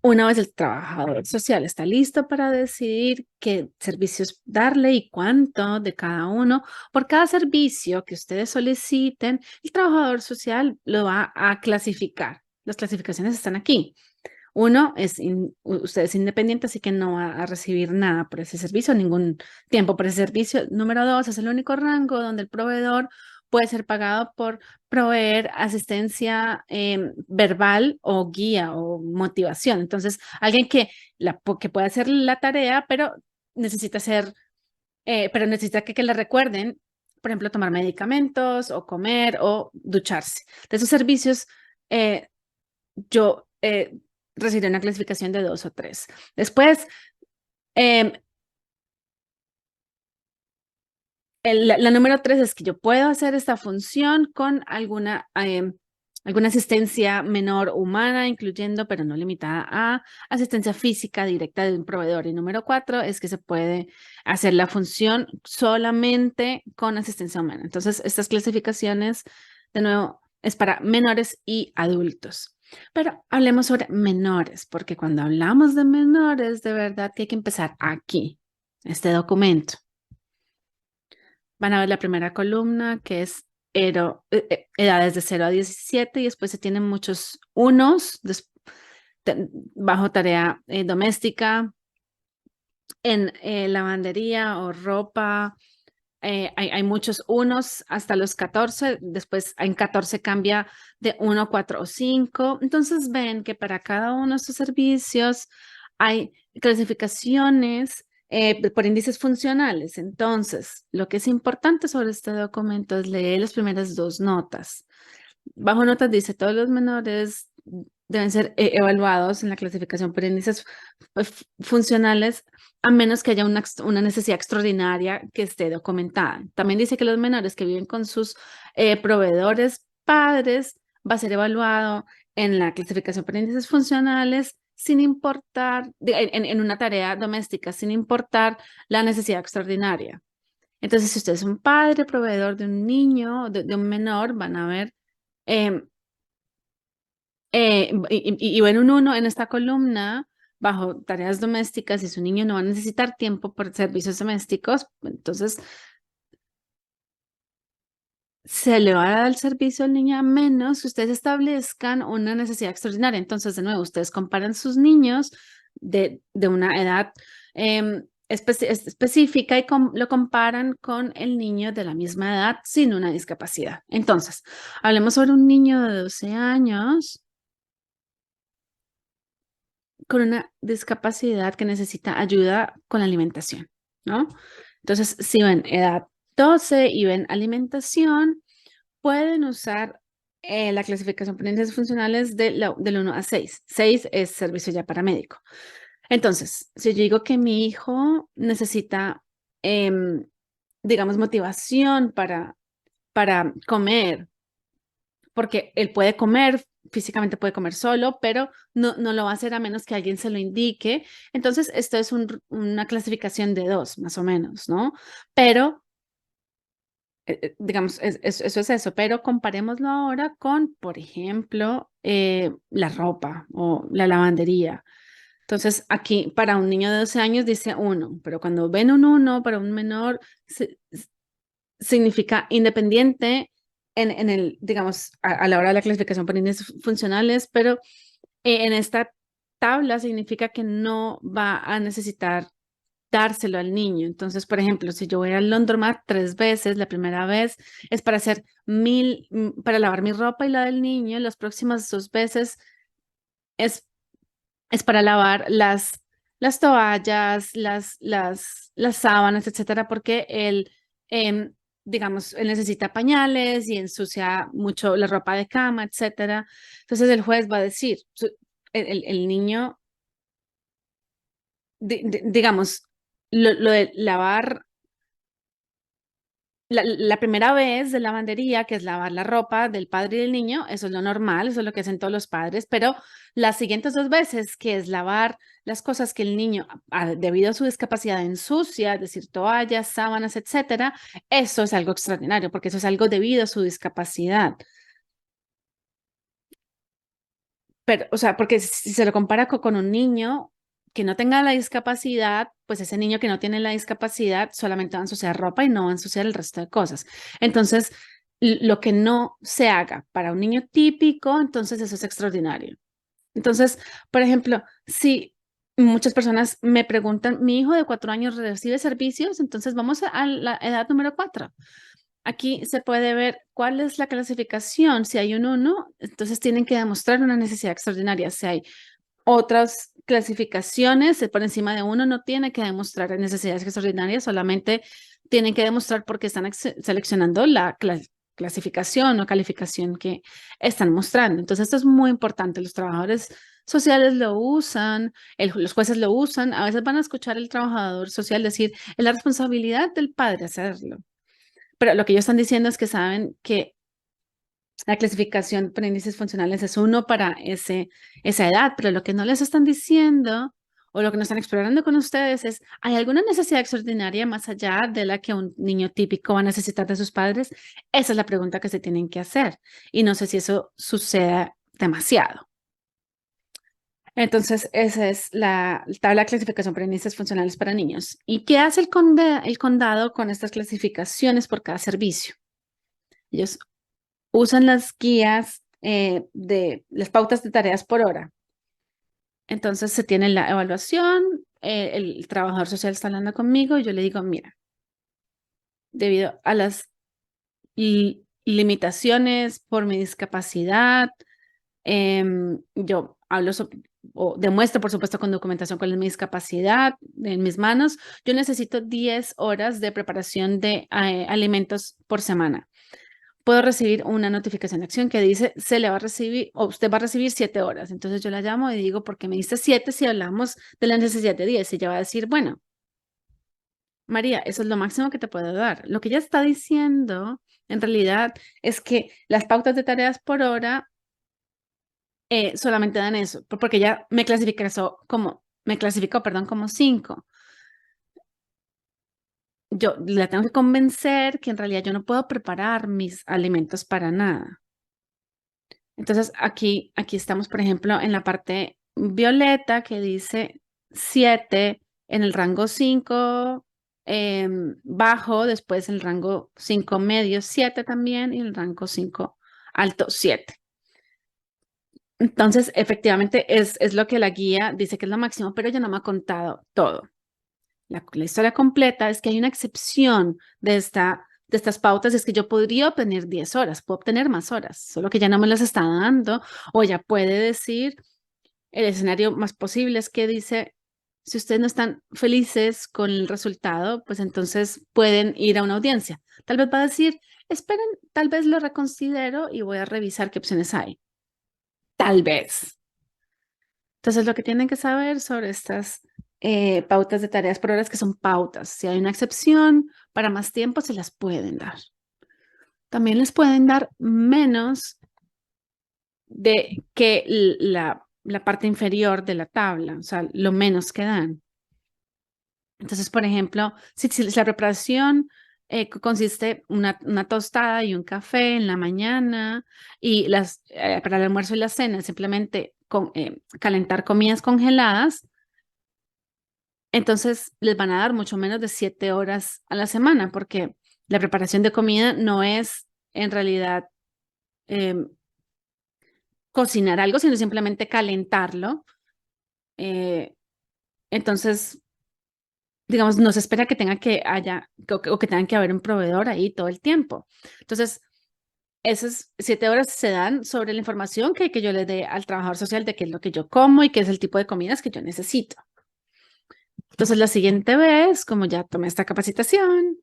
una vez el trabajador social está listo para decidir qué servicios darle y cuánto de cada uno, por cada servicio que ustedes soliciten, el trabajador social lo va a clasificar. Las clasificaciones están aquí. Uno es, usted es independiente, así que no va a recibir nada por ese servicio, ningún tiempo por ese servicio. Número dos, es el único rango donde el proveedor puede ser pagado por proveer asistencia verbal o guía o motivación. Entonces, alguien que puede hacer la tarea, pero necesita pero necesita que le recuerden, por ejemplo, tomar medicamentos o comer o ducharse. De esos servicios, yo recibiré una clasificación de 2 o 3. Después, em, la número 3 es que yo puedo hacer esta función con alguna asistencia menor humana, incluyendo, pero no limitada a asistencia física directa de un proveedor. Y número 4 es que se puede hacer la función solamente con asistencia humana. Entonces, estas clasificaciones, de nuevo, es para menores y adultos. Pero hablemos sobre menores, porque cuando hablamos de menores, de verdad que hay que empezar aquí, este documento. Van a ver la primera columna, que es edades de 0 a 17, y después se tienen muchos unos bajo tarea doméstica, en lavandería o ropa. Hay muchos unos hasta los 14, después en 14 cambia de 1, 4 o 5. Entonces ven que para cada uno de estos servicios hay clasificaciones por índices funcionales. Entonces, lo que es importante sobre este documento es leer las primeras 2 notas. Bajo notas dice todos los menores deben ser evaluados en la clasificación por índices funcionales, a menos que haya una necesidad extraordinaria que esté documentada. También dice que los menores que viven con sus proveedores padres va a ser evaluado en la clasificación por índices funcionales sin importar, en una tarea doméstica, sin importar la necesidad extraordinaria. Entonces, si usted es un padre proveedor de un niño, de un menor, van a ver, em, y ven un 1 en esta columna, bajo tareas domésticas, y su niño no va a necesitar tiempo por servicios domésticos, entonces se le va a dar el servicio al niño a menos que ustedes establezcan una necesidad extraordinaria. Entonces, de nuevo, ustedes comparan sus niños de una edad específica y lo comparan con el niño de la misma edad sin una discapacidad. Entonces, hablemos sobre un niño de 12 años con una discapacidad que necesita ayuda con la alimentación, ¿no? Entonces, si ven edad 12 y ven alimentación, pueden usar la clasificación por índices funcionales del 1 a 6. 6 es servicio ya paramédico. Entonces, si yo digo que mi hijo necesita, digamos, motivación para comer, porque él puede comer, físicamente puede comer solo, pero no lo va a hacer a menos que alguien se lo indique. Entonces, esto es una clasificación de 2, más o menos, ¿no? Pero, digamos, eso es eso, pero comparémoslo ahora con, por ejemplo, la ropa o la lavandería. Entonces, aquí para un niño de 12 años dice 1, pero cuando ven un 1 para un menor, significa independiente en el, digamos, a la hora de la clasificación por índices funcionales, pero en esta tabla significa que no va a necesitar dárselo al niño. Entonces, por ejemplo, si yo voy al laundromat 3 veces, la primera vez es para hacer para lavar mi ropa y la del niño, las próximas 2 veces es, es para lavar las toallas, las sábanas, etcétera, porque él, em, digamos, él necesita pañales y ensucia mucho la ropa de cama, etcétera. Entonces el juez va a decir, el niño, digamos, lo de lavar la primera vez de lavandería, que es lavar la ropa del padre y del niño, eso es lo normal, eso es lo que hacen todos los padres, pero las siguientes 2 veces, que es lavar las cosas que el niño, debido a su discapacidad, ensucia, es decir, toallas, sábanas, etcétera, eso es algo extraordinario, porque eso es algo debido a su discapacidad. Pero, o sea, porque si se lo compara con un niño que no tenga la discapacidad, pues ese niño que no tiene la discapacidad solamente va a ensuciar ropa y no va a ensuciar el resto de cosas. Entonces, lo que no se haga para un niño típico, entonces eso es extraordinario. Entonces, por ejemplo, si muchas personas me preguntan, mi hijo de 4 años recibe servicios, entonces vamos a la edad número 4. Aquí se puede ver cuál es la clasificación. Si hay un 1, entonces tienen que demostrar una necesidad extraordinaria. Si hay otras clasificaciones, por encima de 1 no tiene que demostrar necesidades extraordinarias, solamente tienen que demostrar porque están seleccionando la clasificación o calificación que están mostrando. Entonces, esto es muy importante. Los trabajadores sociales lo usan, los jueces lo usan. A veces van a escuchar el trabajador social decir, es la responsabilidad del padre hacerlo. Pero lo que ellos están diciendo es que saben que la clasificación por índices funcionales es 1 para esa edad, pero lo que no les están diciendo o lo que no están explorando con ustedes es, ¿hay alguna necesidad extraordinaria más allá de la que un niño típico va a necesitar de sus padres? Esa es la pregunta que se tienen que hacer. Y no sé si eso sucede demasiado. Entonces, esa es la tabla de clasificación por índices funcionales para niños. ¿Y qué hace el condado con estas clasificaciones por cada servicio? Ellos usan las guías de las pautas de tareas por hora. Entonces se tiene la evaluación, el trabajador social está hablando conmigo y yo le digo, mira, debido a las limitaciones por mi discapacidad, yo hablo o demuestro, por supuesto, con documentación cuál es mi discapacidad en mis manos. Yo necesito 10 horas de preparación de alimentos por semana. puedo recibir una notificación de acción que dice, se le va a recibir, o usted va a recibir 7 horas. Entonces yo la llamo y digo, ¿por qué me diste 7 si hablamos de la necesidad de 10? Y ella va a decir, bueno, María, eso es lo máximo que te puedo dar. Lo que ella está diciendo, en realidad, es que las pautas de tareas por hora solamente dan eso, porque ella me clasificó, perdón, como 5. Yo la tengo que convencer que en realidad yo no puedo preparar mis alimentos para nada. Entonces, aquí estamos, por ejemplo, en la parte violeta que dice 7 en el rango 5 bajo, después el rango 5 medio 7 también y el rango 5 alto 7. Entonces, efectivamente, es lo que la guía dice que es lo máximo, pero ella no me ha contado todo. La historia completa es que hay una excepción de estas pautas, es que yo podría obtener 10 horas, puedo obtener más horas, solo que ya no me las está dando, o ella puede decir, el escenario más posible es que dice, si ustedes no están felices con el resultado, pues entonces pueden ir a una audiencia. Tal vez va a decir, esperen, tal vez lo reconsidero y voy a revisar qué opciones hay. Tal vez. Entonces, lo que tienen que saber sobre estas pautas de tareas por horas, que son pautas. Si hay una excepción para más tiempo, se las pueden dar. También les pueden dar menos de que la parte inferior de la tabla, o sea, lo menos que dan. Entonces, por ejemplo, si la preparación consiste una tostada y un café en la mañana y para el almuerzo y la cena simplemente calentar comidas congeladas, entonces les van a dar mucho menos de 7 horas a la semana porque la preparación de comida no es en realidad em, cocinar algo, sino simplemente calentarlo. Eh, entonces, digamos, no se espera que tenga que haya o que tenga que haber un proveedor ahí todo el tiempo. Entonces, esas 7 horas se dan sobre la información que yo le dé al trabajador social de qué es lo que yo como y qué es el tipo de comidas que yo necesito. Entonces, la siguiente vez, como ya tomé esta capacitación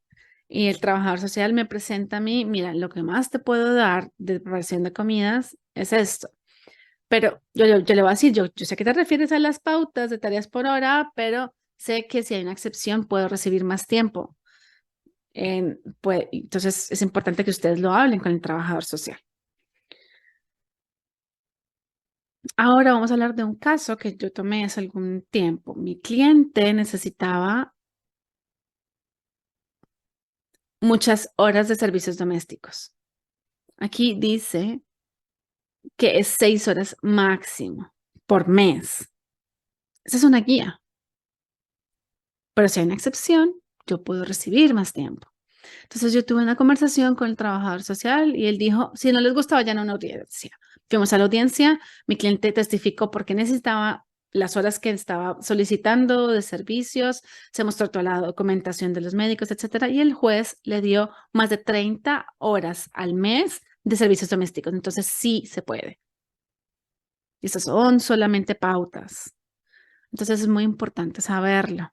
y el trabajador social me presenta a mí, mira, lo que más te puedo dar de preparación de comidas es esto. Pero yo le voy a decir, yo sé que te refieres a las pautas de tareas por hora, pero sé que si hay una excepción puedo recibir más tiempo. Pues, entonces es importante que ustedes lo hablen con el trabajador social. Ahora vamos a hablar de un caso que yo tomé hace algún tiempo. Mi cliente necesitaba muchas horas de servicios domésticos. Aquí dice que es 6 horas máximo por mes. Esa es una guía. Pero si hay una excepción, yo puedo recibir más tiempo. Entonces yo tuve una conversación con el trabajador social y él dijo, si no les gustaba, vayan a una audiencia. Fuimos a la audiencia, mi cliente testificó por qué necesitaba las horas que estaba solicitando de servicios, se mostró toda la documentación de los médicos, etcétera, y el juez le dio más de 30 horas al mes de servicios domésticos. Entonces sí se puede. Y esas son solamente pautas. Entonces es muy importante saberlo.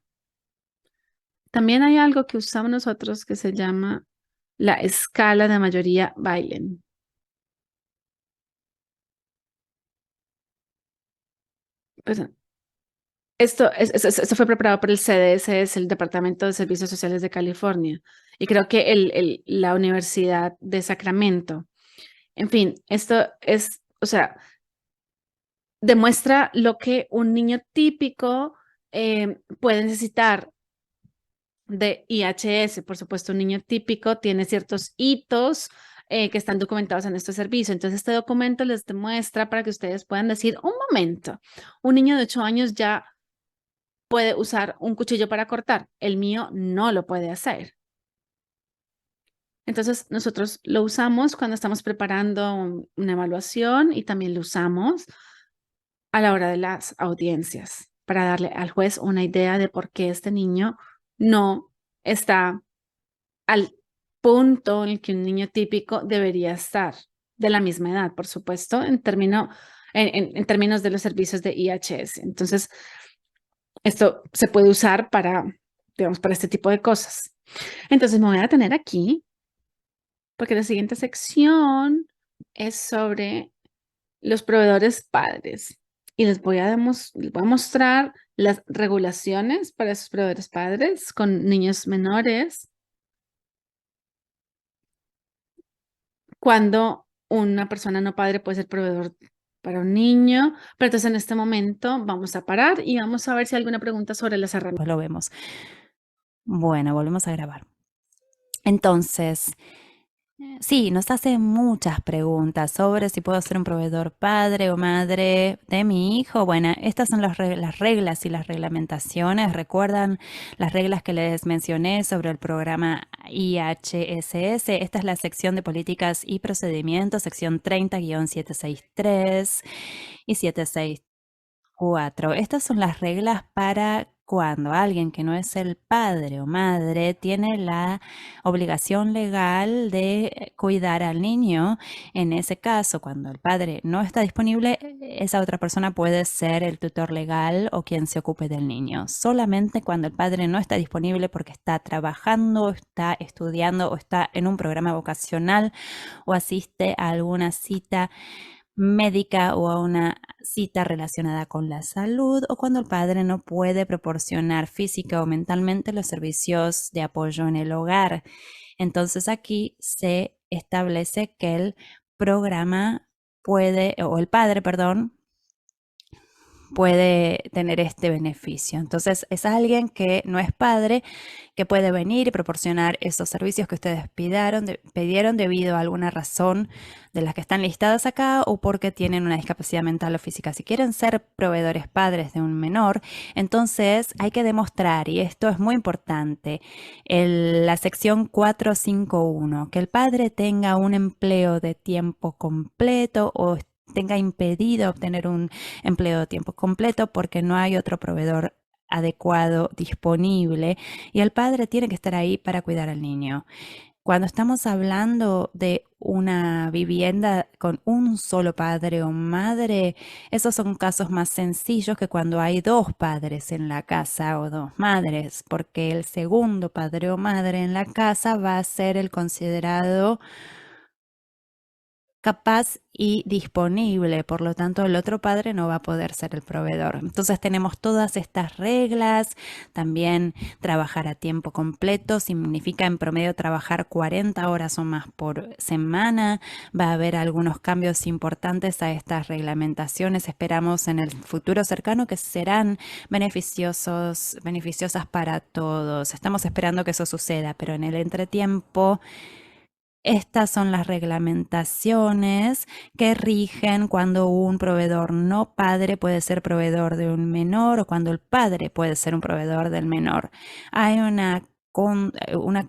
También hay algo que usamos nosotros que se llama la escala de mayoría Bailen. Pues, esto fue preparado por el CDS, es el Departamento de Servicios Sociales de California, y creo que la Universidad de Sacramento. En fin, esto es, o sea, demuestra lo que un niño típico puede necesitar de IHS. Por supuesto, un niño típico tiene ciertos hitos que están documentados en este servicio. Entonces, este documento les demuestra para que ustedes puedan decir, un momento, un niño de 8 años ya puede usar un cuchillo para cortar. El mío no lo puede hacer. Entonces, nosotros lo usamos cuando estamos preparando una evaluación y también lo usamos a la hora de las audiencias para darle al juez una idea de por qué este niño no está al punto en el que un niño típico debería estar, de la misma edad, por supuesto, en términos de los servicios de IHS. Entonces, esto se puede usar para, digamos, para este tipo de cosas. Entonces, me voy a detener aquí porque la siguiente sección es sobre los proveedores padres. Y les voy a mostrar las regulaciones para esos proveedores padres con niños menores. Cuando una persona no padre puede ser proveedor para un niño. Pero entonces en este momento vamos a parar y vamos a ver si hay alguna pregunta sobre las herramientas. Pues lo vemos. Bueno, volvemos a grabar. Entonces, sí, nos hace muchas preguntas sobre si puedo ser un proveedor padre o madre de mi hijo. Bueno, estas son las reglas y las reglamentaciones. ¿Recuerdan las reglas que les mencioné sobre el programa IHSS? Esta es la sección de políticas y procedimientos, sección 30-763 y 764. Estas son las reglas para cuando alguien que no es el padre o madre tiene la obligación legal de cuidar al niño. En ese caso, cuando el padre no está disponible, esa otra persona puede ser el tutor legal o quien se ocupe del niño. Solamente cuando el padre no está disponible porque está trabajando, está estudiando o está en un programa vocacional o asiste a alguna cita médica o a una cita relacionada con la salud, o cuando el padre no puede proporcionar física o mentalmente los servicios de apoyo en el hogar. Entonces aquí se establece que el programa puede, o el padre, perdón, puede tener este beneficio. Entonces es alguien que no es padre, que puede venir y proporcionar esos servicios que ustedes pidieron debido a alguna razón de las que están listadas acá o porque tienen una discapacidad mental o física. Si quieren ser proveedores padres de un menor, entonces hay que demostrar, y esto es muy importante, la sección 451, que el padre tenga un empleo de tiempo completo o tenga impedido obtener un empleo de tiempo completo porque no hay otro proveedor adecuado disponible y el padre tiene que estar ahí para cuidar al niño. Cuando estamos hablando de una vivienda con un solo padre o madre, esos son casos más sencillos que cuando hay dos padres en la casa o dos madres, porque el segundo padre o madre en la casa va a ser el considerado capaz y disponible, por lo tanto el otro padre no va a poder ser el proveedor. Entonces tenemos todas estas reglas, también trabajar a tiempo completo significa en promedio trabajar 40 horas o más por semana. Va a haber algunos cambios importantes a estas reglamentaciones, esperamos en el futuro cercano que serán beneficiosas para todos. Estamos esperando que eso suceda, pero en el entretiempo estas son las reglamentaciones que rigen cuando un proveedor no padre puede ser proveedor de un menor o cuando el padre puede ser un proveedor del menor. Hay una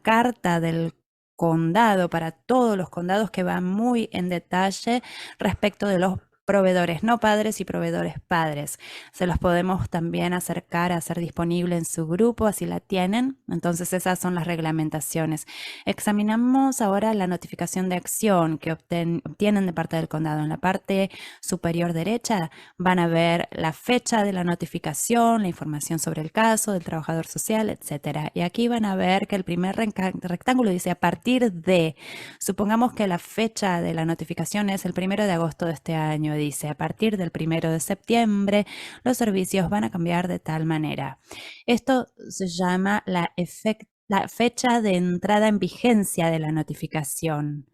carta del condado para todos los condados que va muy en detalle respecto de los proveedores no padres y proveedores padres. Se los podemos también acercar a ser disponible en su grupo, así la tienen. Entonces esas son las reglamentaciones. Examinamos ahora la notificación de acción que obtienen de parte del condado. En la parte superior derecha van a ver la fecha de la notificación, la información sobre el caso del trabajador social, etcétera. Y aquí van a ver que el primer rectángulo dice a partir de, supongamos que la fecha de la notificación es el 1 de agosto de este año, dice a partir del 1 de septiembre los servicios van a cambiar de tal manera. Esto se llama la fecha de entrada en vigencia de la notificación,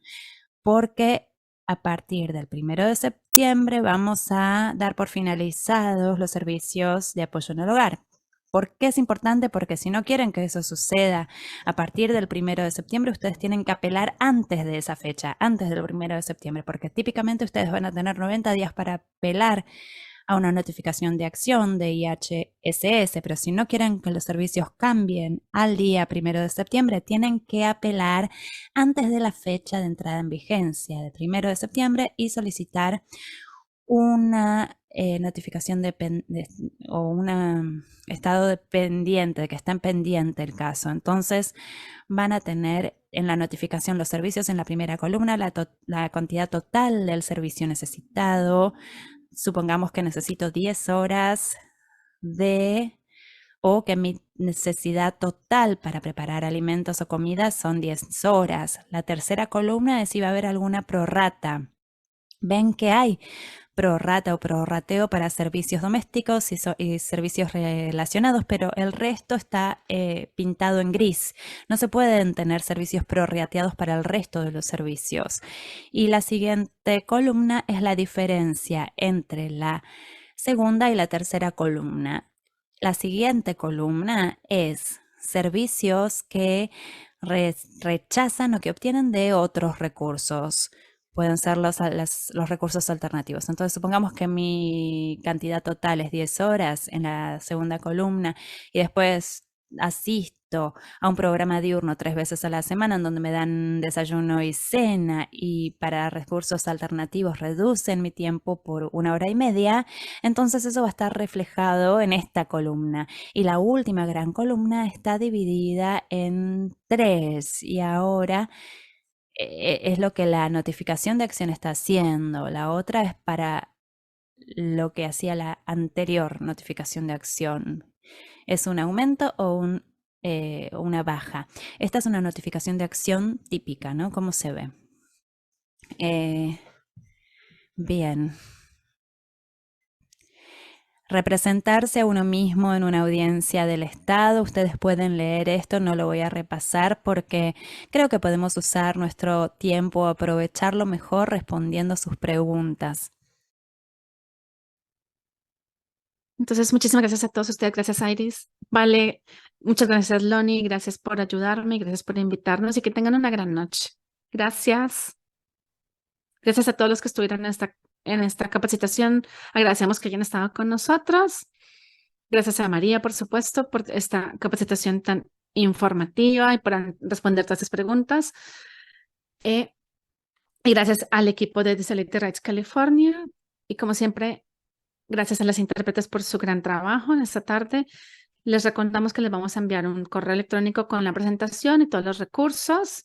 porque a partir del 1 de septiembre vamos a dar por finalizados los servicios de apoyo en el hogar. ¿Por qué es importante? Porque si no quieren que eso suceda a partir del 1 de septiembre, ustedes tienen que apelar antes de esa fecha, antes del 1 de septiembre, porque típicamente ustedes van a tener 90 días para apelar a una notificación de acción de IHSS, pero si no quieren que los servicios cambien al día 1 de septiembre, tienen que apelar antes de la fecha de entrada en vigencia del 1 de septiembre y solicitar una notificación o un estado de pendiente, de que está en pendiente el caso. Entonces van a tener en la notificación los servicios en la primera columna, la cantidad total del servicio necesitado. Supongamos que necesito 10 horas de o que mi necesidad total para preparar alimentos o comidas son 10 horas. La tercera columna es si va a haber alguna prorrata. Ven que hay prorrata o prorrateo para servicios domésticos y servicios relacionados, pero el resto está pintado en gris. No se pueden tener servicios prorrateados para el resto de los servicios. Y la siguiente columna es la diferencia entre la segunda y la tercera columna. La siguiente columna es servicios que rechazan o que obtienen de otros recursos. Pueden ser los recursos alternativos. Entonces, supongamos que mi cantidad total es 10 horas en la segunda columna y después asisto a un programa diurno 3 veces a la semana en donde me dan desayuno y cena y para recursos alternativos reducen mi tiempo por 1 hora y media, entonces eso va a estar reflejado en esta columna. Y la última gran columna está dividida en tres y ahora es lo que la notificación de acción está haciendo. La otra es para lo que hacía la anterior notificación de acción. ¿Es un aumento o una baja? Esta es una notificación de acción típica, ¿no? ¿Cómo se ve? Bien. Representarse a uno mismo en una audiencia del Estado. Ustedes pueden leer esto, no lo voy a repasar porque creo que podemos usar nuestro tiempo, aprovecharlo mejor respondiendo sus preguntas. Entonces, muchísimas gracias a todos ustedes. Gracias, Iris. Vale, muchas gracias, Loni. Gracias por ayudarme. Gracias por invitarnos y que tengan una gran noche. Gracias. Gracias a todos los que estuvieron en esta capacitación. Agradecemos que hayan estado con nosotros. Gracias a María, por supuesto, por esta capacitación tan informativa y por responder todas estas preguntas. Y gracias al equipo de Disability Rights California. Y como siempre, gracias a las intérpretes por su gran trabajo en esta tarde. Les recordamos que les vamos a enviar un correo electrónico con la presentación y todos los recursos.